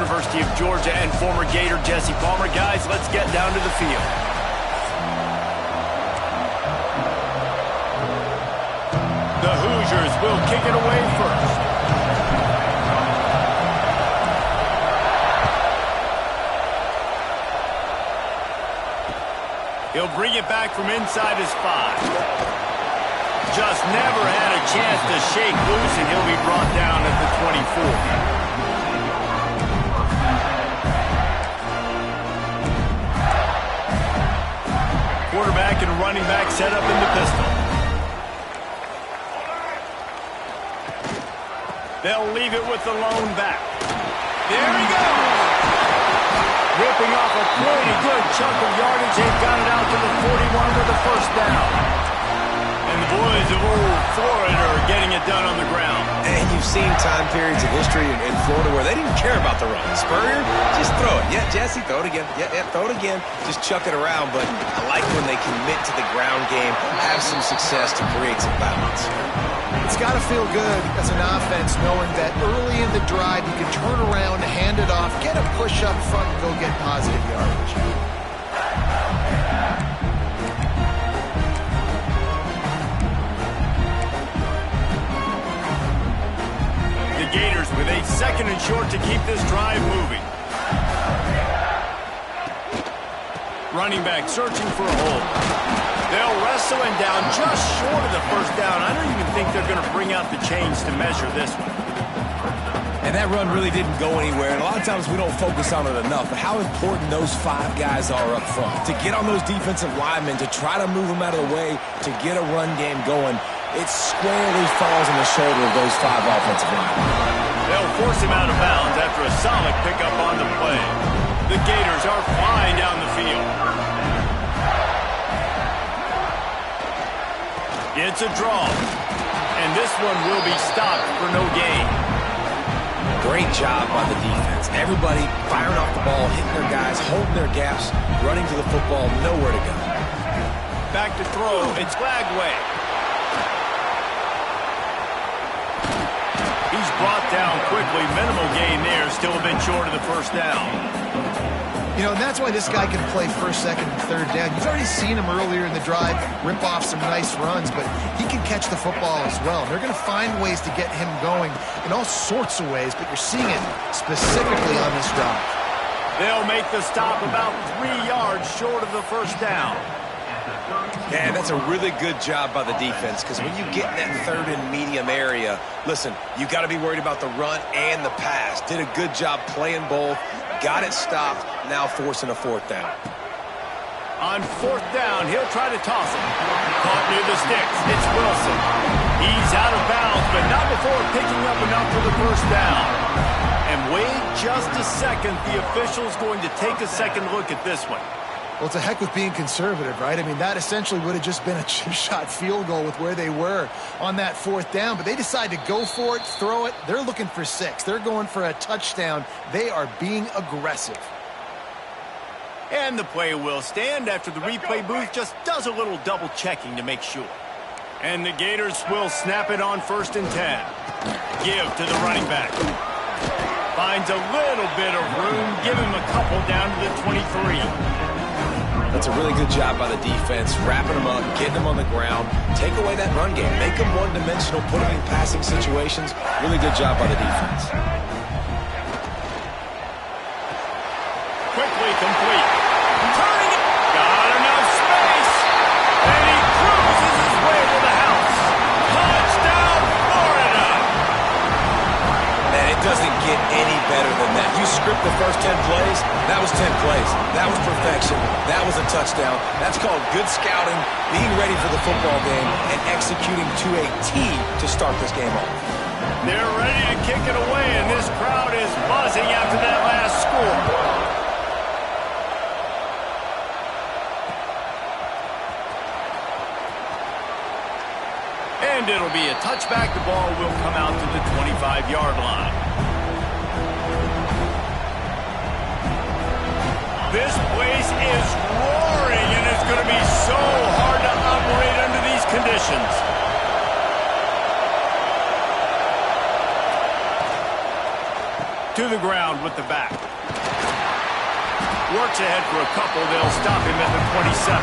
University of Georgia and former Gator Jesse Palmer. Guys, let's get down to the field. The Hoosiers will kick it away first. He'll bring it back from inside his 5. Just never had a chance to shake loose, and he'll be brought down at the 24. Quarterback and running back set up in the pistol. They'll leave it with the lone back. There he goes! Ripping off a pretty good chunk of yardage. They've got it out to the 41 with a first down. And the boys of old Florida are getting it done on the ground. And you've seen time periods of history in Florida where they didn't care about the run. Spurrier, just throw it. Yeah, Jesse, throw it again. Yeah, throw it again. Just chuck it around. But I like when they commit to the ground game, have some success to create some balance. It's got to feel good as an offense knowing that early in the drive you can turn around, hand it off, get a push up front, and go get positive yardage. The Gators with a 2nd and short to keep this drive moving. Running back searching for a hole. They'll wrestle him down just short of the first down. I don't even think they're going to bring out the chains to measure this one. And that run really didn't go anywhere. And a lot of times we don't focus on it enough. But how important those 5 guys are up front. To get on those defensive linemen, to try to move them out of the way, to get a run game going, it squarely falls on the shoulder of those 5 offensive linemen. They'll force him out of bounds after a solid pickup on the play. The Gators are flying down the field. It's a draw, and this one will be stopped for no gain. Great job by the defense. Everybody firing off the ball, hitting their guys, holding their gaps, running to the football, nowhere to go. Back to throw, it's Flagway. He's brought down quickly. Minimal gain there, still a bit short of the first down. You know, and that's why this guy can play 1st, 2nd, and 3rd down. You've already seen him earlier in the drive rip off some nice runs, but he can catch the football as well. They're going to find ways to get him going in all sorts of ways, but you're seeing it specifically on this drive. They'll make the stop about 3 yards short of the first down. Yeah, that's a really good job by the defense, because when you get in that 3rd and medium area, listen, you got to be worried about the run and the pass. Did a good job playing both, got it stopped, now forcing a 4th down. On 4th down, he'll try to toss it. Caught near the sticks. It's Wilson. He's out of bounds, but not before picking up enough for the first down. And wait just a second. The official's going to take a second look at this one. Well, it's a heck with being conservative, right? I mean, that essentially would have just been a chip shot field goal with where they were on that 4th down. But they decide to go for it, throw it. They're looking for 6. They're going for a touchdown. They are being aggressive. And the play will stand after the replay booth just does a little double checking to make sure. And the Gators will snap it on 1st and 10. Give to the running back. Finds a little bit of room. Give him a couple down to the 23. That's a really good job by the defense, wrapping them up, getting them on the ground, take away that run game, make them one-dimensional, put them in passing situations. Really good job by the defense. Quickly complete. Turning it. Got enough space. And he cruises his way to the house. Touchdown, Florida. Man, it doesn't get any better than that. You script the first 10 plays, that was 10 plays. That was perfection. That was a touchdown. That's called good scouting, being ready for the football game, and executing to a T to start this game off. They're ready to kick it away, and this crowd is buzzing after that last score. And it'll be a touchback. The ball will come out to the 25-yard line. This place is roaring, and it's going to be so hard to operate under these conditions. To the ground with the back. Works ahead for a couple. They'll stop him at the 27.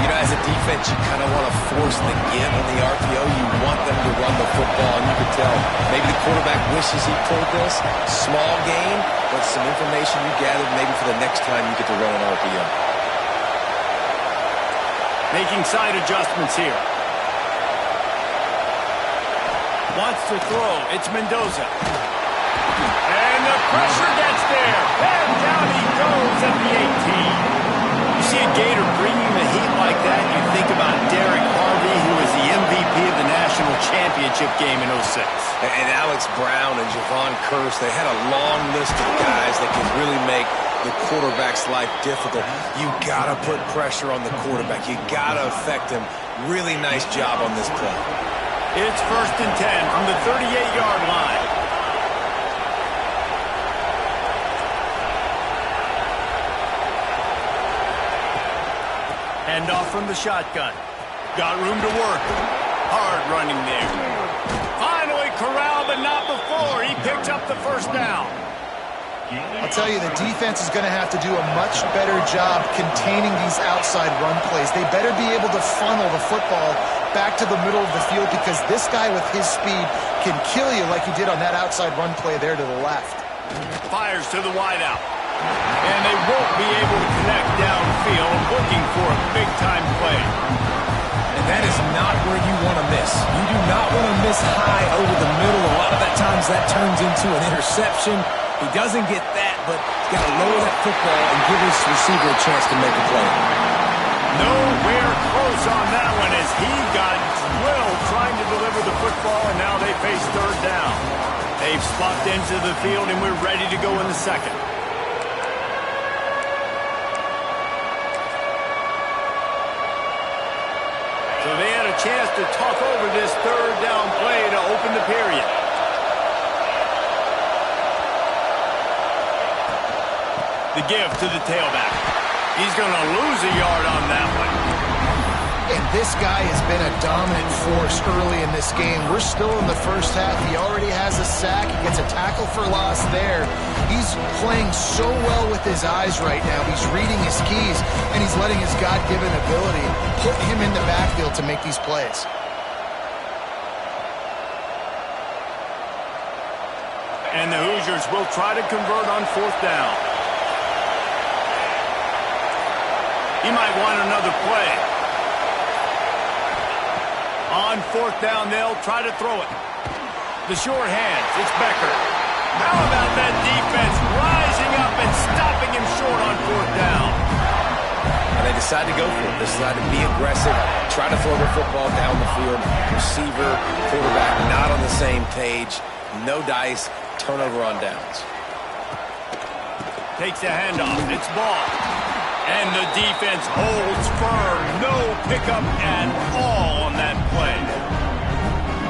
You know, as a defense, you kind of want to force the give on the RPO. You want them to run the football, and you can tell maybe the quarterback wishes he pulled this. Small gain, but some information you gathered maybe for the next time you get to run an RPO. Making side adjustments here. Wants to throw. It's Mendoza. And the pressure gets there. And down he goes at the 18. You see a Gator bringing the heat like that, you think about Derek Harvey, who was the MVP of the national championship game in 06. And Alex Brown and Javon Curse, they had a long list of guys that can really make the quarterback's life difficult. You got to put pressure on the quarterback. You got to affect him. Really nice job on this play. It's 1st and 10 from the 38-yard line. Hand off from the shotgun. Got room to work. Hard running there. Finally corralled, but not before. He picks up the first down. I'll tell you, the defense is going to have to do a much better job containing these outside run plays. They better be able to funnel the football back to the middle of the field, because this guy with his speed can kill you like he did on that outside run play there to the left. Fires to the wideout. And they won't be able to connect downfield, looking for a big-time play. And that is not where you want to miss. You do not want to miss high over the middle. A lot of that times that turns into an interception. He doesn't get that, but he's got to lower that football and give his receiver a chance to make a play. Nowhere close on that one as he got drilled trying to deliver the football, and now they face 3rd down. They've swapped into the field, and we're ready to go in the second. So they had a chance to talk over this 3rd down play to open the period. The give to the tailback. He's going to lose a yard on that one. And this guy has been a dominant force early in this game. We're still in the first half. He already has a sack. He gets a tackle for loss there. He's playing so well with his eyes right now. He's reading his keys, and he's letting his God-given ability put him in the backfield to make these plays. And the Hoosiers will try to convert on 4th down. He might want another play. On 4th down, they'll try to throw it. The short hands, it's Becker. How about that defense rising up and stopping him short on 4th down? And they decide to go for it. They decide to be aggressive, try to throw the football down the field. Receiver, quarterback, not on the same page. No dice, turnover on downs. Takes a handoff, it's ball. And the defense holds firm. No pickup at all on that play.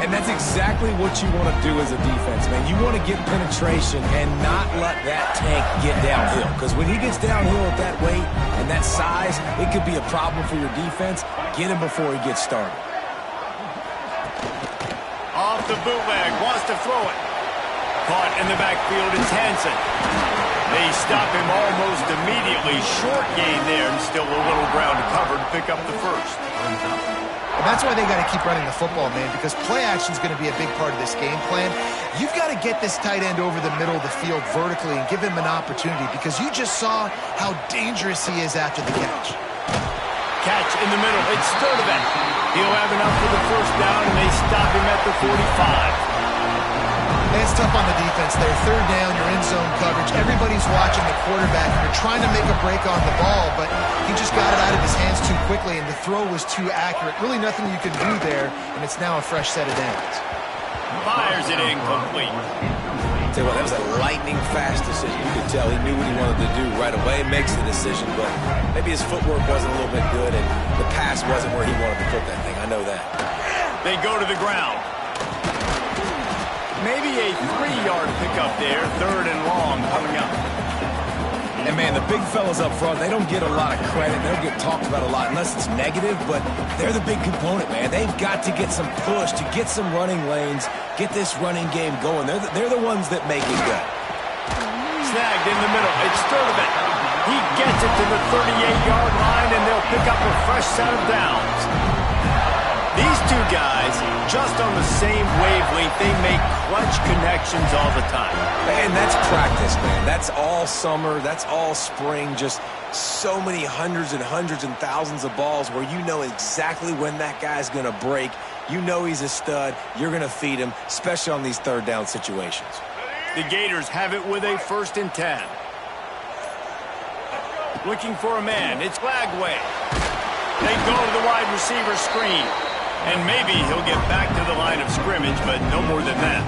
And that's exactly what you want to do as a defense, man. You want to get penetration and not let that tank get downhill. Because when he gets downhill at that weight and that size, it could be a problem for your defense. Get him before he gets started. Off the bootleg, wants to throw it. Caught in the backfield, it's Hansen. They stop him almost immediately. Short gain there, and still a little ground to cover to pick up the first. And that's why they got to keep running the football, man, because play action is going to be a big part of this game plan. You've got to get this tight end over the middle of the field vertically and give him an opportunity, because you just saw how dangerous he is after the catch. Catch in the middle. It's Sturdivant. He'll have enough for the first down, and they stop him at the 45. It's tough on the defense there. 3rd down, you're in zone coverage. Everybody's watching the quarterback. You're trying to make a break on the ball, but he just got it out of his hands too quickly, and the throw was too accurate. Really nothing you can do there, and it's now a fresh set of downs. Fires it incomplete. Tell you what, that was a lightning-fast decision. You could tell he knew what he wanted to do right away. Makes the decision, but maybe his footwork wasn't a little bit good, and the pass wasn't where he wanted to put that thing. I know that. They go to the ground. Maybe a 3-yard pickup there. 3rd and long coming up. And, man, the big fellas up front, they don't get a lot of credit. They don't get talked about a lot unless it's negative, but they're the big component, man. They've got to get some push, to get some running lanes, get this running game going. They're the ones that make it go. Snagged in the middle. It's Sturdivant. He gets it to the 38-yard line, and they'll pick up a fresh set of downs. These two guys, just on the same wavelength, they make clutch connections all the time. And that's practice, man. That's all summer. That's all spring. Just so many hundreds and thousands of balls where you know exactly when that guy's going to break. You know he's a stud. You're going to feed him, especially on these third down situations. The Gators have it with a 1st and 10. Looking for a man. It's Flagway. They go to the wide receiver screen. And maybe he'll get back to the line of scrimmage, but no more than that.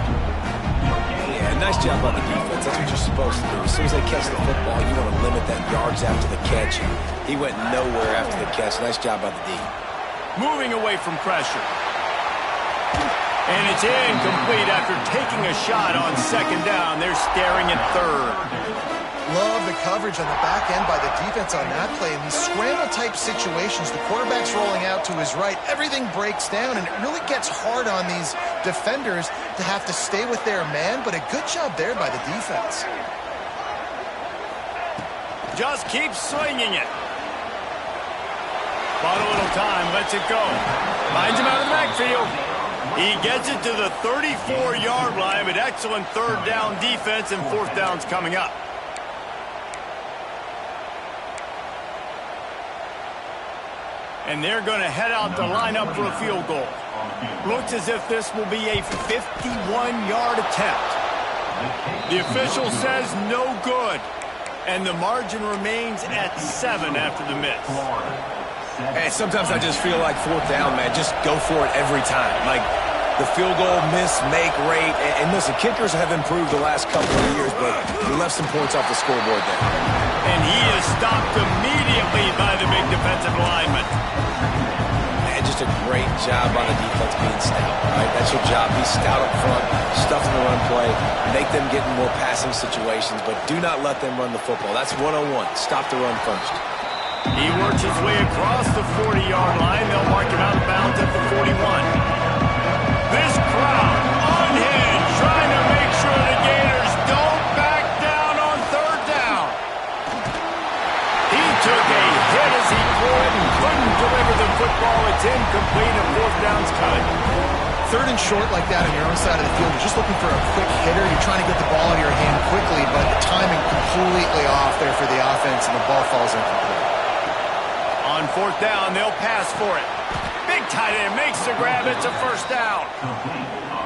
Yeah, nice job on the defense. That's what you're supposed to do. As soon as they catch the football, you want to limit that yards after the catch. He went nowhere after the catch. Nice job by the D. Moving away from pressure. And it's incomplete after taking a shot on 2nd down. They're staring at 3rd. Love the coverage on the back end by the defense on that play. In these scramble-type situations, the quarterback's rolling out to his right. Everything breaks down, and it really gets hard on these defenders to have to stay with their man, but a good job there by the defense. Just keep swinging it. Bought a little time, lets it go. Finds him out of the backfield. He gets it to the 34-yard line, but excellent 3rd down defense, and 4th down's coming up. And they're going to head out to line up for a field goal. Looks as if this will be a 51-yard attempt. The official says no good. And the margin remains at 7 after the miss. Hey, sometimes I just feel like 4th down, man. Just go for it every time. Like the field goal miss-make rate. And listen, kickers have improved the last couple of years, but we left some points off the scoreboard there. And he is stopped immediately by the big defensive lineman. And just a great job on the defense being stout, right? That's your job. Be stout up front, stuff in the run play, make them get in more passing situations, but do not let them run the football. That's 101. Stop the run first. He works his way across the 40-yard line. They'll mark him out of bounds at the 41. This crowd unhinged, trying to make sure the Gators don't back down on 3rd down. He took a hit as he could and couldn't deliver the football. It's incomplete and 4th down's cut. 3rd and short like that on your own side of the field, you're just looking for a quick hitter. You're trying to get the ball out of your hand quickly, but the timing completely off there for the offense, and the ball falls incomplete. On 4th down, they'll pass for it. Big tight end makes the grab. It's a 1st down.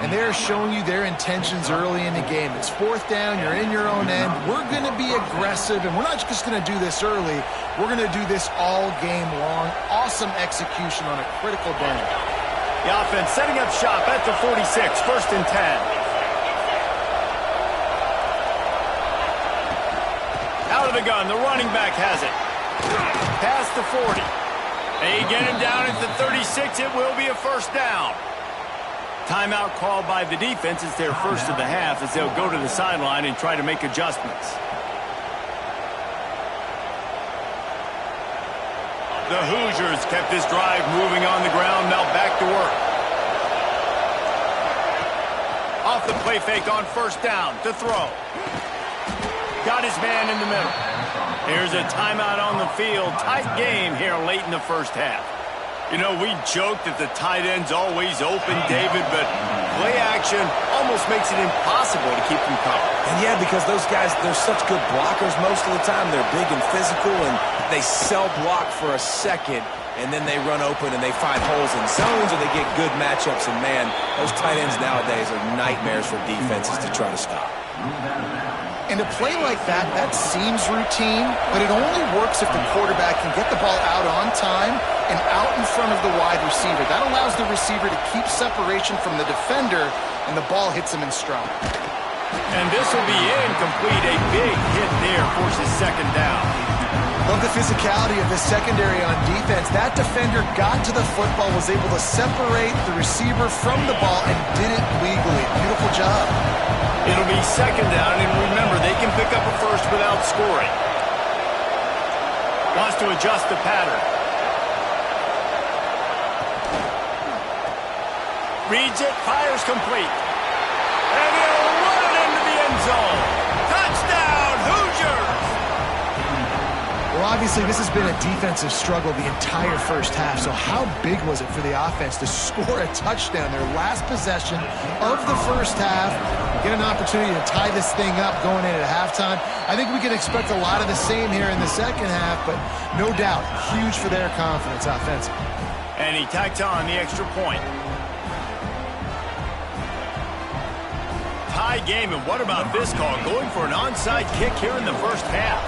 And they're showing you their intentions early in the game. It's 4th down. You're in your own end. We're going to be aggressive, and we're not just going to do this early. We're going to do this all game long. Awesome execution on a critical down. The offense setting up shop at the 46, 1st and 10. Out of the gun, the running back has it. Past the 40. They get him down at the 36. It will be a 1st down. Timeout called by the defense. It's their first of the half as they'll go to the sideline and try to make adjustments. The Hoosiers kept this drive moving on the ground. Now back to work. Off the play fake on 1st down to throw. Got his man in the middle. Here's a timeout on the field. Tight game here late in the 1st half. You know, we joke that the tight end's always open, David, but play action almost makes it impossible to keep them covered. And yeah, because those guys, they're such good blockers most of the time. They're big and physical, and they sell block for a second, and then they run open and they find holes in zones, or they get good matchups. And man, those tight ends nowadays are nightmares for defenses to try to stop. And a play like that, that seems routine, but it only works if the quarterback can get the ball out on time and out in front of the wide receiver. That allows the receiver to keep separation from the defender, and the ball hits him in stride. And this will be incomplete. A big hit there forces 2nd down. Love the physicality of the secondary on defense. That defender got to the football, was able to separate the receiver from the ball, and did it legally. Beautiful job. It'll be 2nd down, and remember, they can pick up a 1st without scoring. Wants to adjust the pattern. Reads it, fires complete. And he'll run it into the end zone. Touchdown, Hoosiers! Well, obviously, this has been a defensive struggle the entire first half, so how big was it for the offense to score a touchdown, their last possession of the first half, get an opportunity to tie this thing up going in at halftime? I think we can expect a lot of the same here in the second half, but no doubt, huge for their confidence offensively. And he tacked on the extra point. Tie game, and what about this call? Going for an onside kick here in the first half.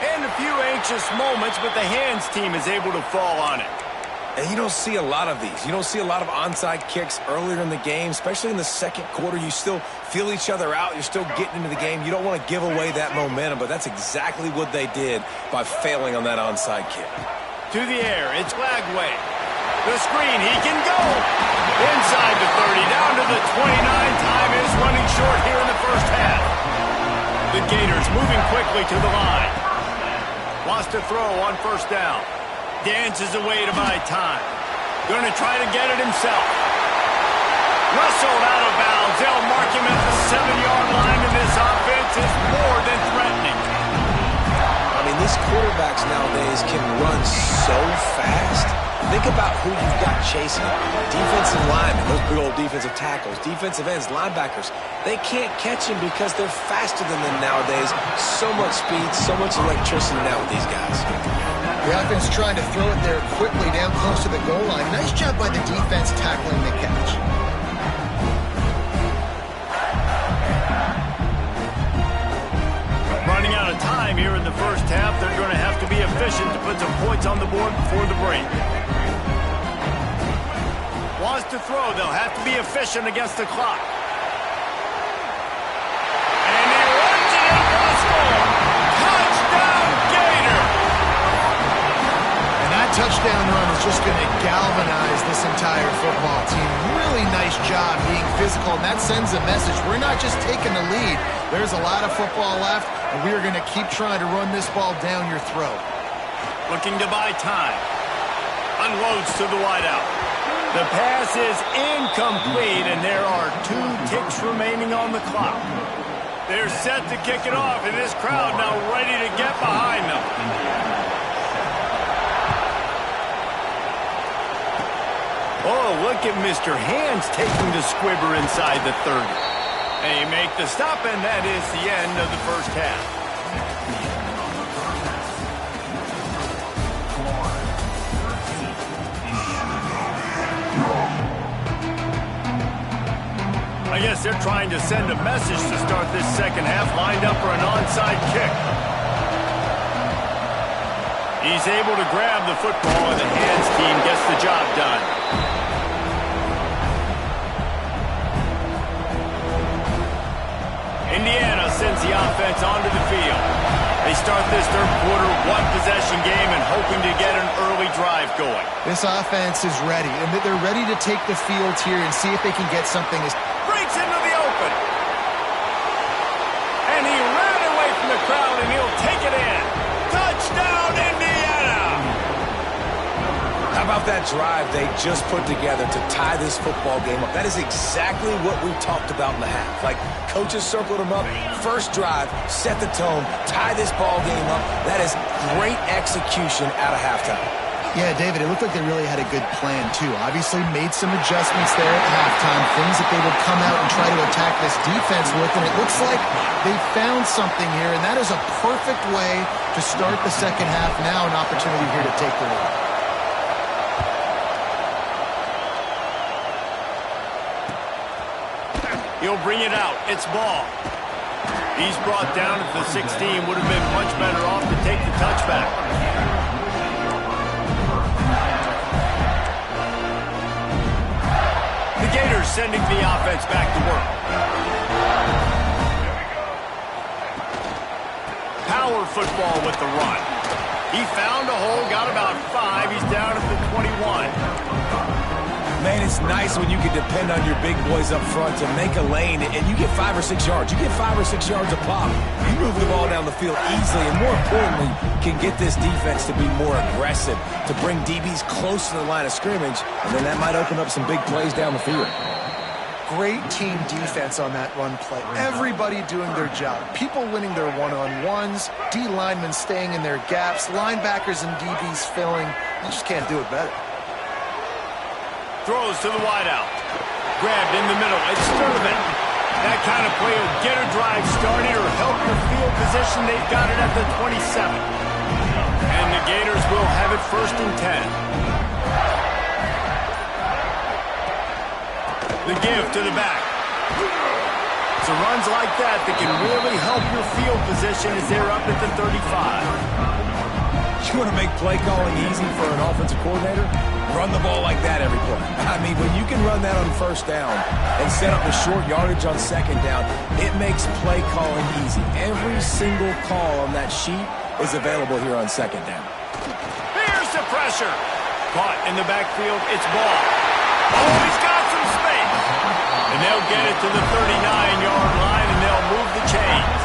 And a few anxious moments, but the hands team is able to fall on it. And you don't see a lot of these. You don't see a lot of onside kicks earlier in the game, especially in the second quarter. You still feel each other out. You're still getting into the game. You don't want to give away that momentum, but that's exactly what they did by failing on that onside kick. To the air, it's Lagway. The screen, he can go. Inside the 30, down to the 29. Time is running short here in the first half. The Gators moving quickly to the line. Wants to throw on first down. Dances away to buy time. Going to try to get it himself. Wrestled out of bounds. They'll mark him at the 7-yard line, and this offense is more than threatening. I mean, these quarterbacks nowadays can run so fast. Think about who you've got chasing. Defensive linemen, those big old defensive tackles, defensive ends, linebackers. They can't catch him because they're faster than them nowadays. So much speed, so much electricity now with these guys. The offense trying to throw it there quickly down close to the goal line. Nice job by the defense tackling the catch. Running out of time here in the first half. They're going to have to be efficient to put some points on the board before the break. Wants to throw. They'll have to be efficient against the clock. And he runs it across goal. Touchdown, Gator! And that touchdown run is just going to galvanize this entire football team. Really nice job being physical, and that sends a message. We're not just taking the lead. There's a lot of football left, and we are going to keep trying to run this ball down your throat. Looking to buy time. Unloads to the wideout. The pass is incomplete, and there are 2 ticks remaining on the clock. They're set to kick it off, and this crowd now ready to get behind them. Oh, look at Mr. Hands taking the squibber inside the 30. They make the stop, and that is the end of the first half. I guess they're trying to send a message to start this second half, lined up for an onside kick. He's able to grab the football, and the hands team gets the job done. Indiana sends the offense onto the field. They start this third quarter one-possession game and hoping to get an early drive going. This offense is ready, and they're ready to take the field here and see if they can get something. Breaks into the open. And he ran away from the crowd, and he'll take it in. Touchdown, Indiana! How about that drive they just put together to tie this football game up? That is exactly what we talked about in the half. Like, coaches circled them up. First drive, set the tone, tie this ball game up. That is great execution out of halftime. Yeah, David, it looked like they really had a good plan, too. Obviously made some adjustments there at halftime, things that they would come out and try to attack this defense with, and it looks like they found something here, and that is a perfect way to start the second half. Now an opportunity here to take the lead. He'll bring it out. It's ball. He's brought down at the 16. Would have been much better off to take the touchback. The Gators sending the offense back to work. Power football with the run. He found a hole, got about 5. He's down at the 21. Man, it's nice when you can depend on your big boys up front to make a lane, and you get 5 or 6 yards. You get 5 or 6 yards a pop. You move the ball down the field easily, and more importantly, can get this defense to be more aggressive, to bring DBs close to the line of scrimmage, and then that might open up some big plays down the field. Great team defense on that run play. Everybody doing their job. People winning their one-on-ones, D linemen staying in their gaps, linebackers and DBs filling. You just can't do it better. Throws to the wideout. Grabbed in the middle. It's Sterling. That kind of play will get a drive started or help your field position. They've got it at the 27. And the Gators will have it 1st and 10. The give to the back. So runs like that can really help your field position as they're up at the 35. You want to make play calling easy for an offensive coordinator? Run the ball like that every play. I mean, when you can run that on 1st down and set up a short yardage on 2nd down, it makes play calling easy. Every single call on that sheet is available here on 2nd down. Here's the pressure. Caught in the backfield. It's Ball. Oh, he's got some space. And they'll get it to the 39-yard line, and they'll move the chains.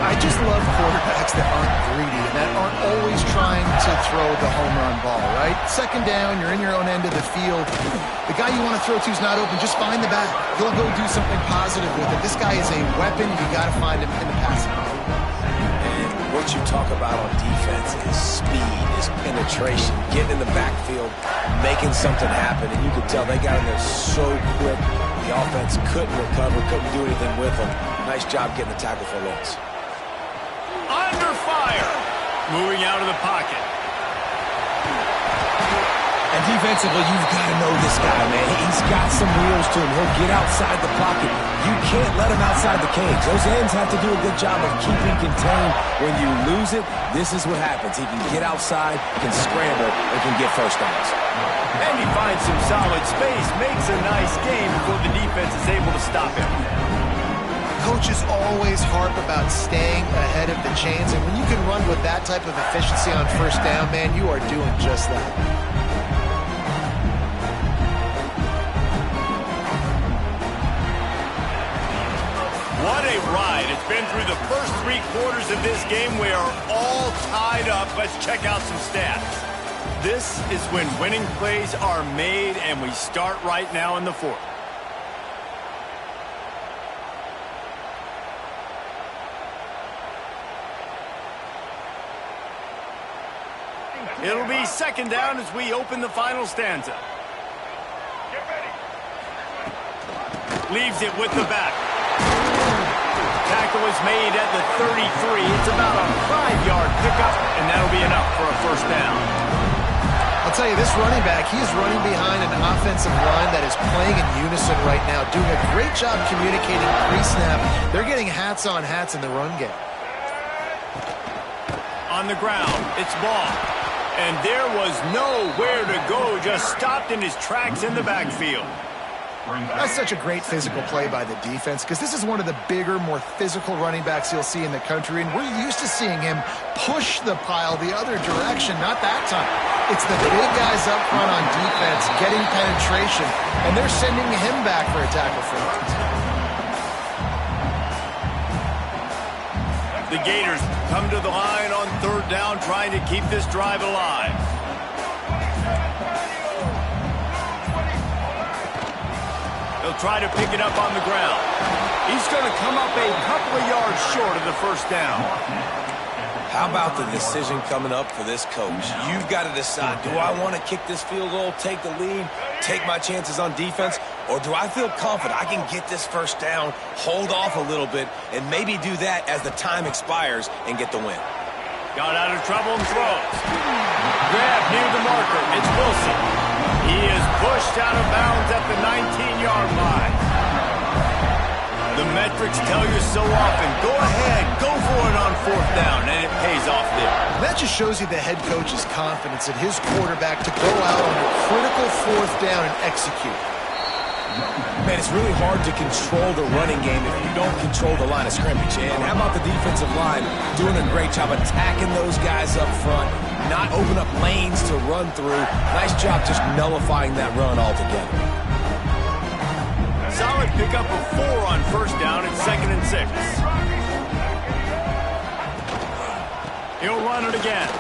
I just love quarterbacks that aren't greedy and that aren't always trying to throw the home run ball, right? 2nd down, you're in your own end of the field. The guy you want to throw to is not open. Just find the back. He'll go do something positive with it. This guy is a weapon. You got to find him in the passing game. And what you talk about on defense is speed, is penetration, getting in the backfield, making something happen. And you could tell they got in there so quick. The offense couldn't recover, couldn't do anything with them. Nice job getting the tackle for loss. Under fire. Moving out of the pocket. And defensively, you've got to know this guy, man. He's got some wheels to him. He'll get outside the pocket. You can't let him outside the cage. Those ends have to do a good job of keeping contained. When you lose it, this is what happens. He can get outside, can scramble, and can get 1st downs. And he finds some solid space, makes a nice game before the defense is able to stop him. Coaches always harp about staying ahead of the chains, and when you can run with that type of efficiency on 1st down, man, you are doing just that. What a ride. It's been through the first 3 quarters of this game. We are all tied up. Let's check out some stats. This is when winning plays are made, and we start right now in the 4th. It'll be 2nd down as we open the final stanza. Leaves it with the back. Tackle is made at the 33. It's about a 5-yard pickup, and that'll be enough for a 1st down. I'll tell you, this running back, he is running behind an offensive line that is playing in unison right now, doing a great job communicating pre-snap. They're getting hats on hats in the run game. On the ground, it's Ball. And there was nowhere to go, just stopped in his tracks in the backfield. That's such a great physical play by the defense because this is one of the bigger, more physical running backs you'll see in the country, and we're used to seeing him push the pile the other direction, not that time. It's the big guys up front on defense getting penetration, and they're sending him back for a tackle for loss. The Gators come to the line on 3rd down, trying to keep this drive alive. They'll try to pick it up on the ground. He's going to come up a couple of yards short of the 1st down. How about the decision coming up for this coach? You've got to decide, do I want to kick this field goal, take the lead, take my chances on defense, or do I feel confident I can get this 1st down, hold off a little bit, and maybe do that as the time expires and get the win? Got out of trouble and throws. Grab near the marker. It's Wilson. He is pushed out of bounds at the 19-yard line. The metrics tell you so often, go ahead, go for it on 4th down, and it pays off there. That just shows you the head coach's confidence in his quarterback to go out on a critical 4th down and execute. Man, it's really hard to control the running game if you don't control the line of scrimmage. And how about the defensive line doing a great job attacking those guys up front, not open up lanes to run through. Nice job just nullifying that run altogether. Solid pickup of 4 on first down and 2nd and 6. He'll run it again.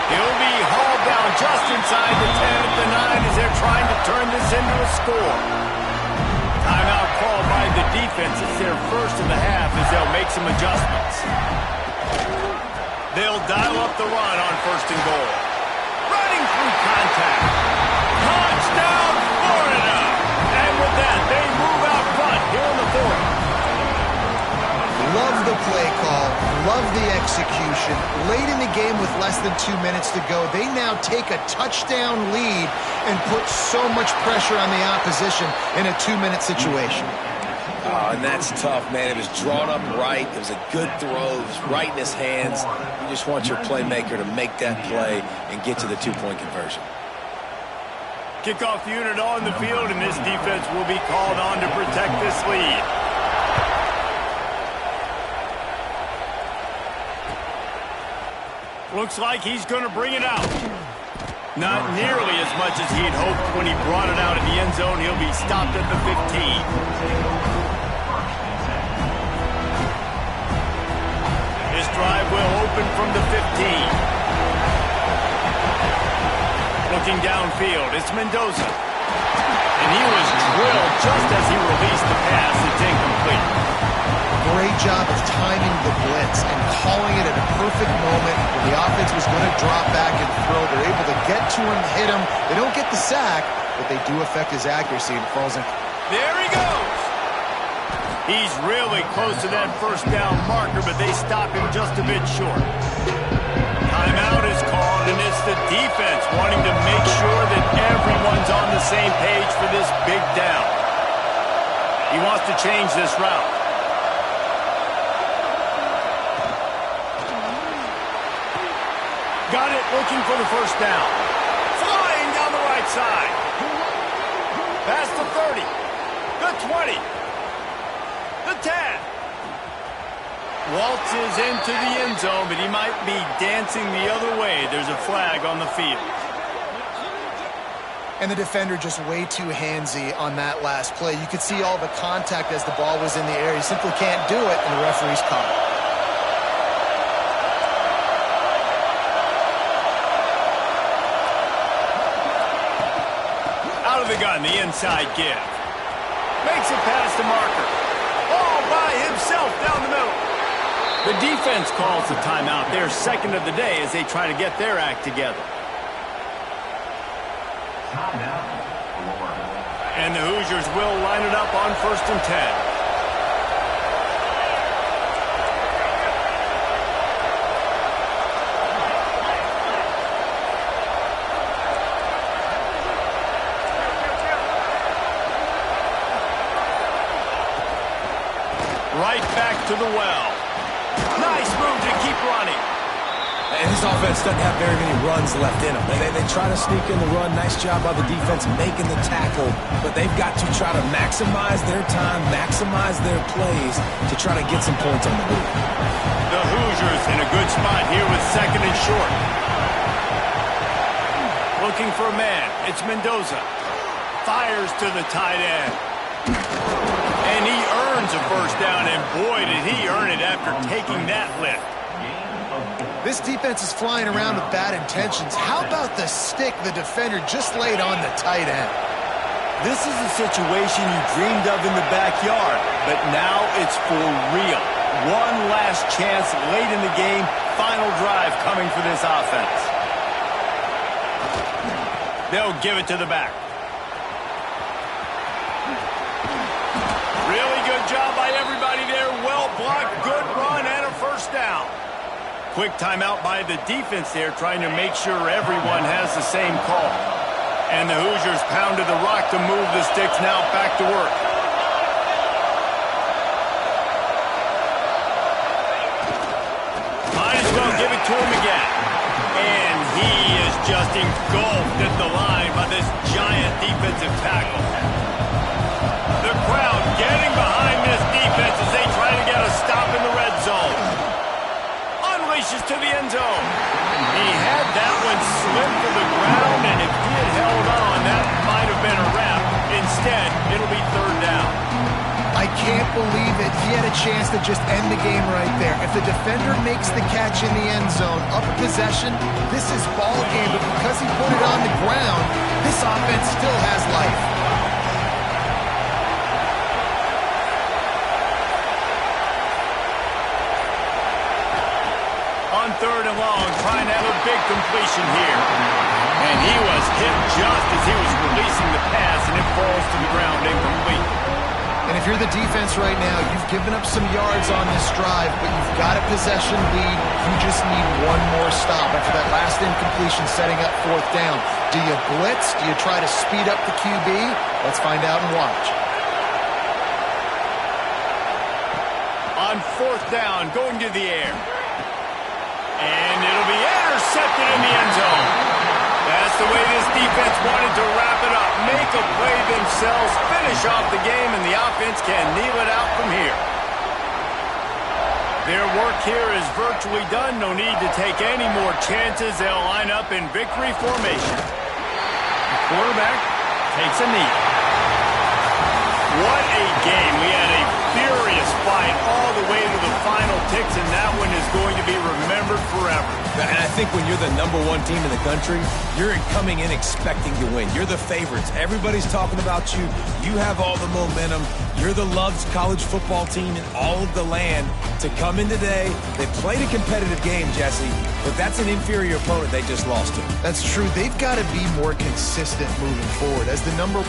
He'll be hauled down just inside the 10 at the 9 as they're trying to turn this into a score. Timeout called by the defense. It's their first of the half as they'll make some adjustments. They'll dial up the run on 1st and goal. Running through contact. Touchdown, Florida! And with that, they move out front here in the 4th. Love the play call, love the execution. Late in the game with less than 2 minutes to go, they now take a touchdown lead and put so much pressure on the opposition in a 2-minute situation. Oh, and that's tough, man. It was drawn up right. It was a good throw. It was right in his hands. You just want your playmaker to make that play and get to the 2-point conversion. Kickoff unit on the field, and this defense will be called on to protect this lead. Looks like he's going to bring it out. Not nearly as much as he'd hoped when he brought it out in the end zone. He'll be stopped at the 15. This drive will open from the 15. Looking downfield, it's Mendoza. And he was drilled just as he released the pass. It's incomplete. Great job of timing the blitz and calling it at a perfect moment when the offense was going to drop back and throw. They're able to get to him, hit him. They don't get the sack, but they do affect his accuracy and falls in. There he goes. He's really close to that 1st down marker, but they stop him just a bit short. Timeout is called, and it's the defense wanting to make sure that everyone's on the same page for this big down. He wants to change this route. Got it, looking for the 1st down. Flying down the right side. Past the 30. The 20. The 10. Waltzes into the end zone, but he might be dancing the other way. There's a flag on the field. And the defender just way too handsy on that last play. You could see all the contact as the ball was in the air. He simply can't do it, and the referee's caught it. The gun, the inside give. Makes it past the marker. All by himself down the middle. The defense calls the timeout. Their 2nd of the day as they try to get their act together. And the Hoosiers will line it up on 1st and 10. Right back to the well. Nice move to keep running. And this offense doesn't have very many runs left in them. They try to sneak in the run. Nice job by the defense making the tackle. But they've got to try to maximize their time, maximize their plays to try to get some points on the board. The Hoosiers in a good spot here with 2nd and short. Looking for a man. It's Mendoza. Fires to the tight end. And he earns a 1st down, and boy, did he earn it after taking that lift. This defense is flying around with bad intentions. How about the stick the defender just laid on the tight end? This is a situation you dreamed of in the backyard, but now it's for real. One last chance late in the game, final drive coming for this offense. They'll give it to the back. Really good job by everybody there. Well blocked, good run, and a 1st down. Quick timeout by the defense there, trying to make sure everyone has the same call. And the Hoosiers pounded the rock to move the sticks, now back to work. Might as well give it to him again. And he is just engulfed at the line by this giant defensive tackle. The crowd getting behind this defense as they try to get a stop in the red zone. Unleashes to one slipped to the ground, and if he had held on, that might have been a wrap. Instead, it'll be third down. I can't believe it. He had a chance to just end the game right there. If the defender makes the catch in the end zone, up possession, this is ball game. But because he put it on the ground, this offense still has life. On third and long, trying to have a big completion here. And he was hit just as he was releasing the pass, and it falls to the ground incomplete. And if you're the defense right now, you've given up some yards on this drive, but you've got a possession lead. You just need one more stop after that last incompletion setting up fourth down. Do you blitz? Do you try to speed up the QB? Let's find out and watch. On fourth down, going to the air. And it'll be intercepted in the end zone. That's the way this defense wanted to wrap it up. Make a play themselves, finish off the game, and the offense can kneel it out from here. Their work here is virtually done. No need to take any more chances. They'll line up in victory formation. The quarterback takes a knee. What a game. We had a furious fight all the way to the final ticks, and that one is going to be remembered forever. And I think when you're the #1 team in the country, you're coming in expecting to win. You're the favorites. Everybody's talking about you. You have all the momentum. You're the loved college football team in all of the land. To come in today, they played a competitive game, Jesse, but that's an inferior opponent they just lost to. That's true. They've got to be more consistent moving forward. As the number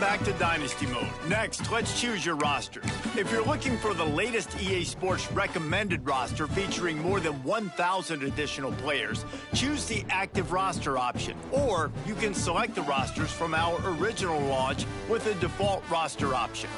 back to Dynasty Mode. Next, let's choose your roster. If you're looking for the latest EA Sports recommended roster featuring more than 1,000 additional players, choose the active roster option. Or you can select the rosters from our original launch with the default roster option.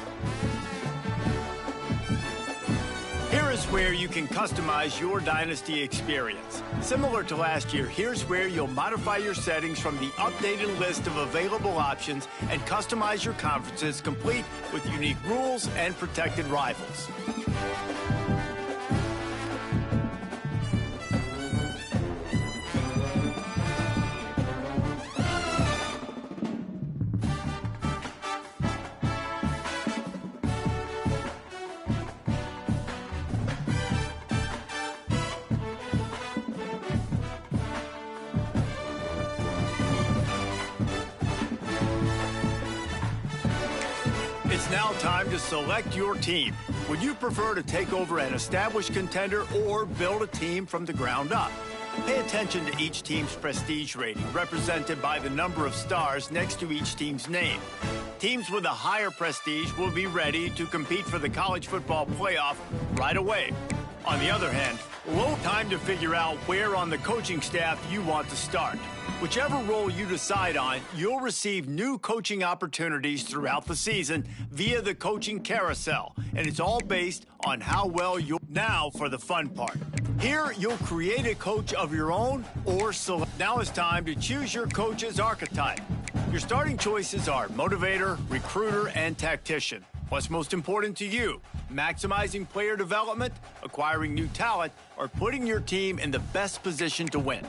Here is where you can customize your Dynasty experience. Similar to last year, here's where you'll modify your settings from the updated list of available options and customize your conferences complete with unique rules and protected rivals. It's now time to select your team. Would you prefer to take over an established contender or build a team from the ground up? Pay attention to each team's prestige rating, represented by the number of stars next to each team's name. Teams with a higher prestige will be ready to compete for the college football playoff right away. On the other hand, low time to figure out where on the coaching staff you want to start. Whichever role you decide on, you'll receive new coaching opportunities throughout the season via the coaching carousel, and it's all based on how well you'll... Now for the fun part. Here, you'll create a coach of your own or select. Now it's time to choose your coach's archetype. Your starting choices are motivator, recruiter, and tactician. What's most important to you? Maximizing player development, acquiring new talent, or putting your team in the best position to win?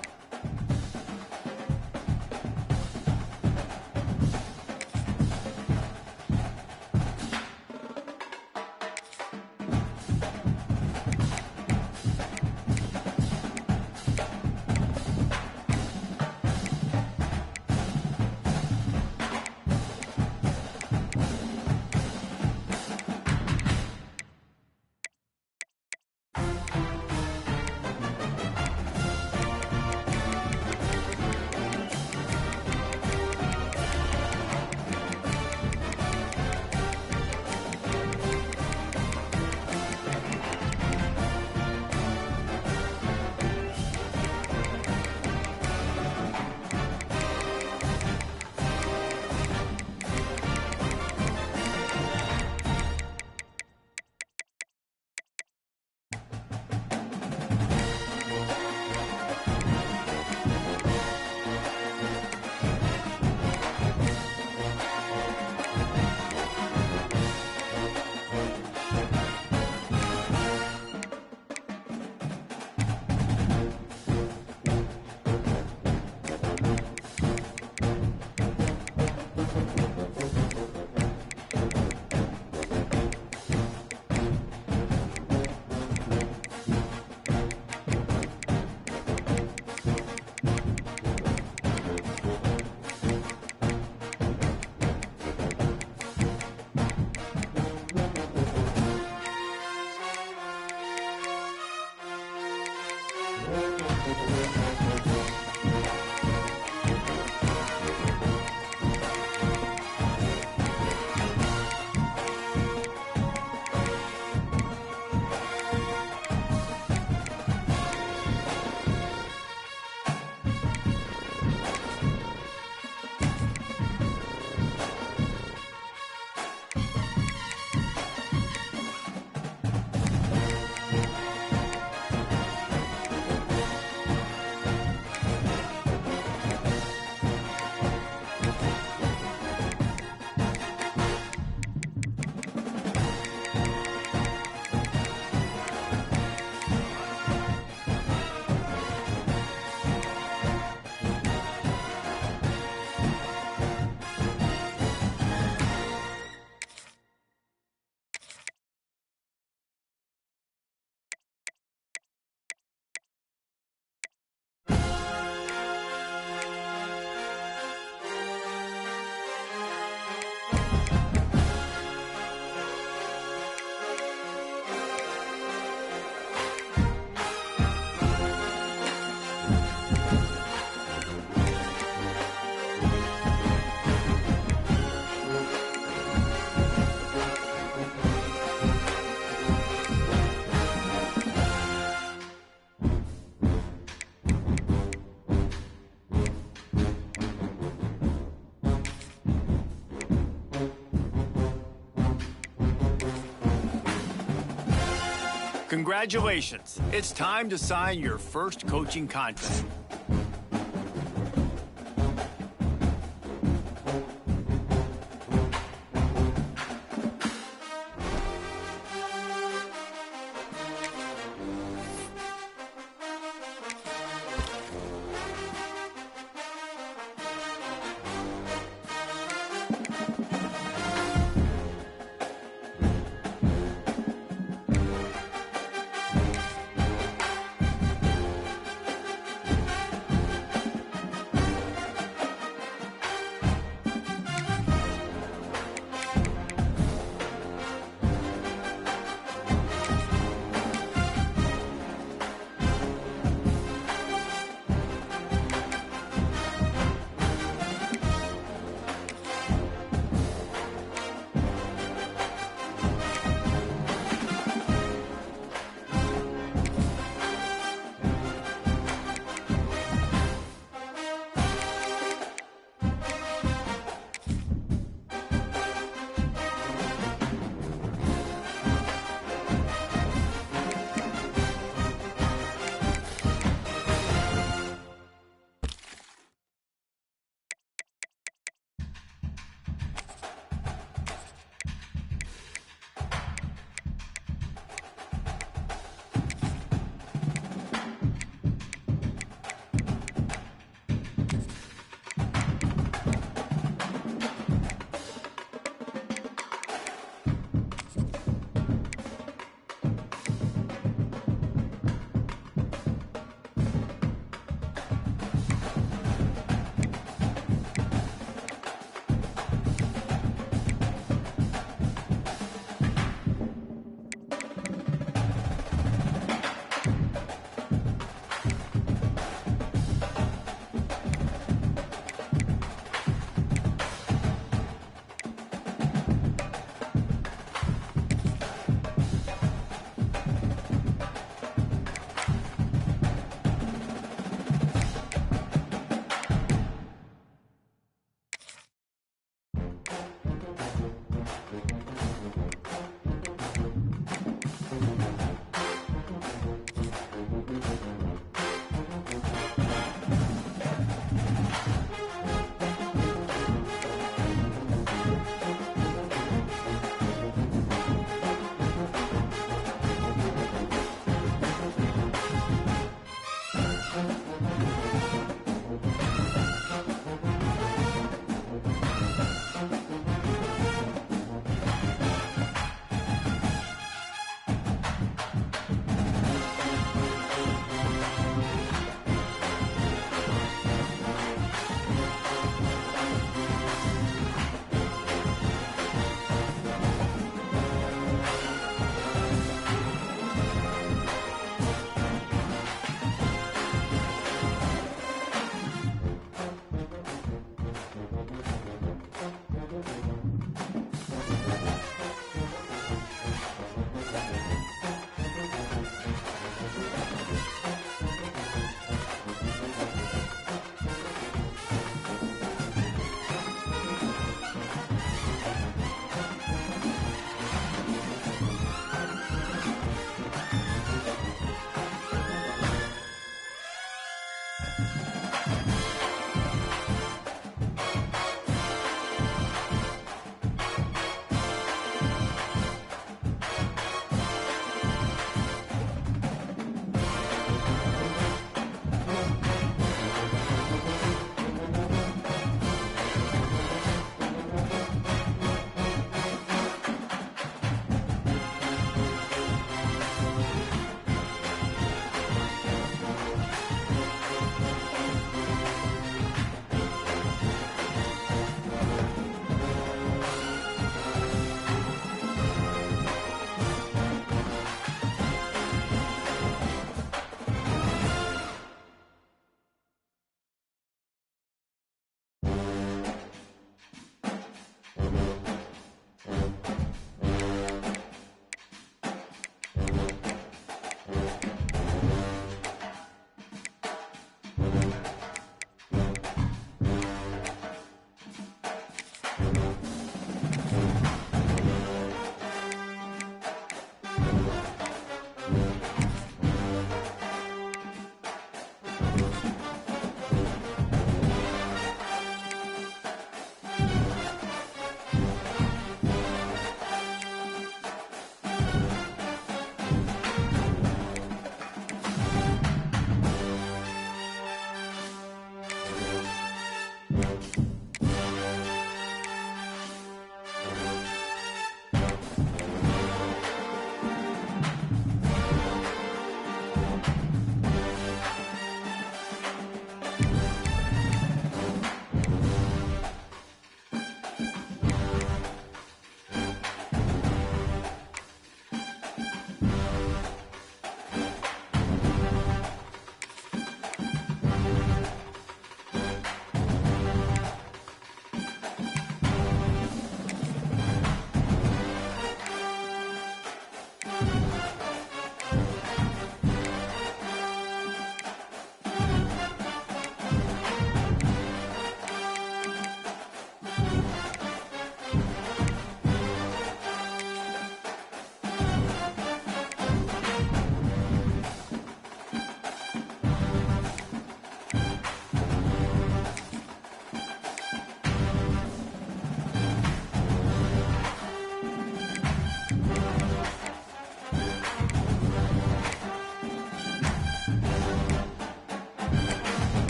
Congratulations. It's time to sign your first coaching contract.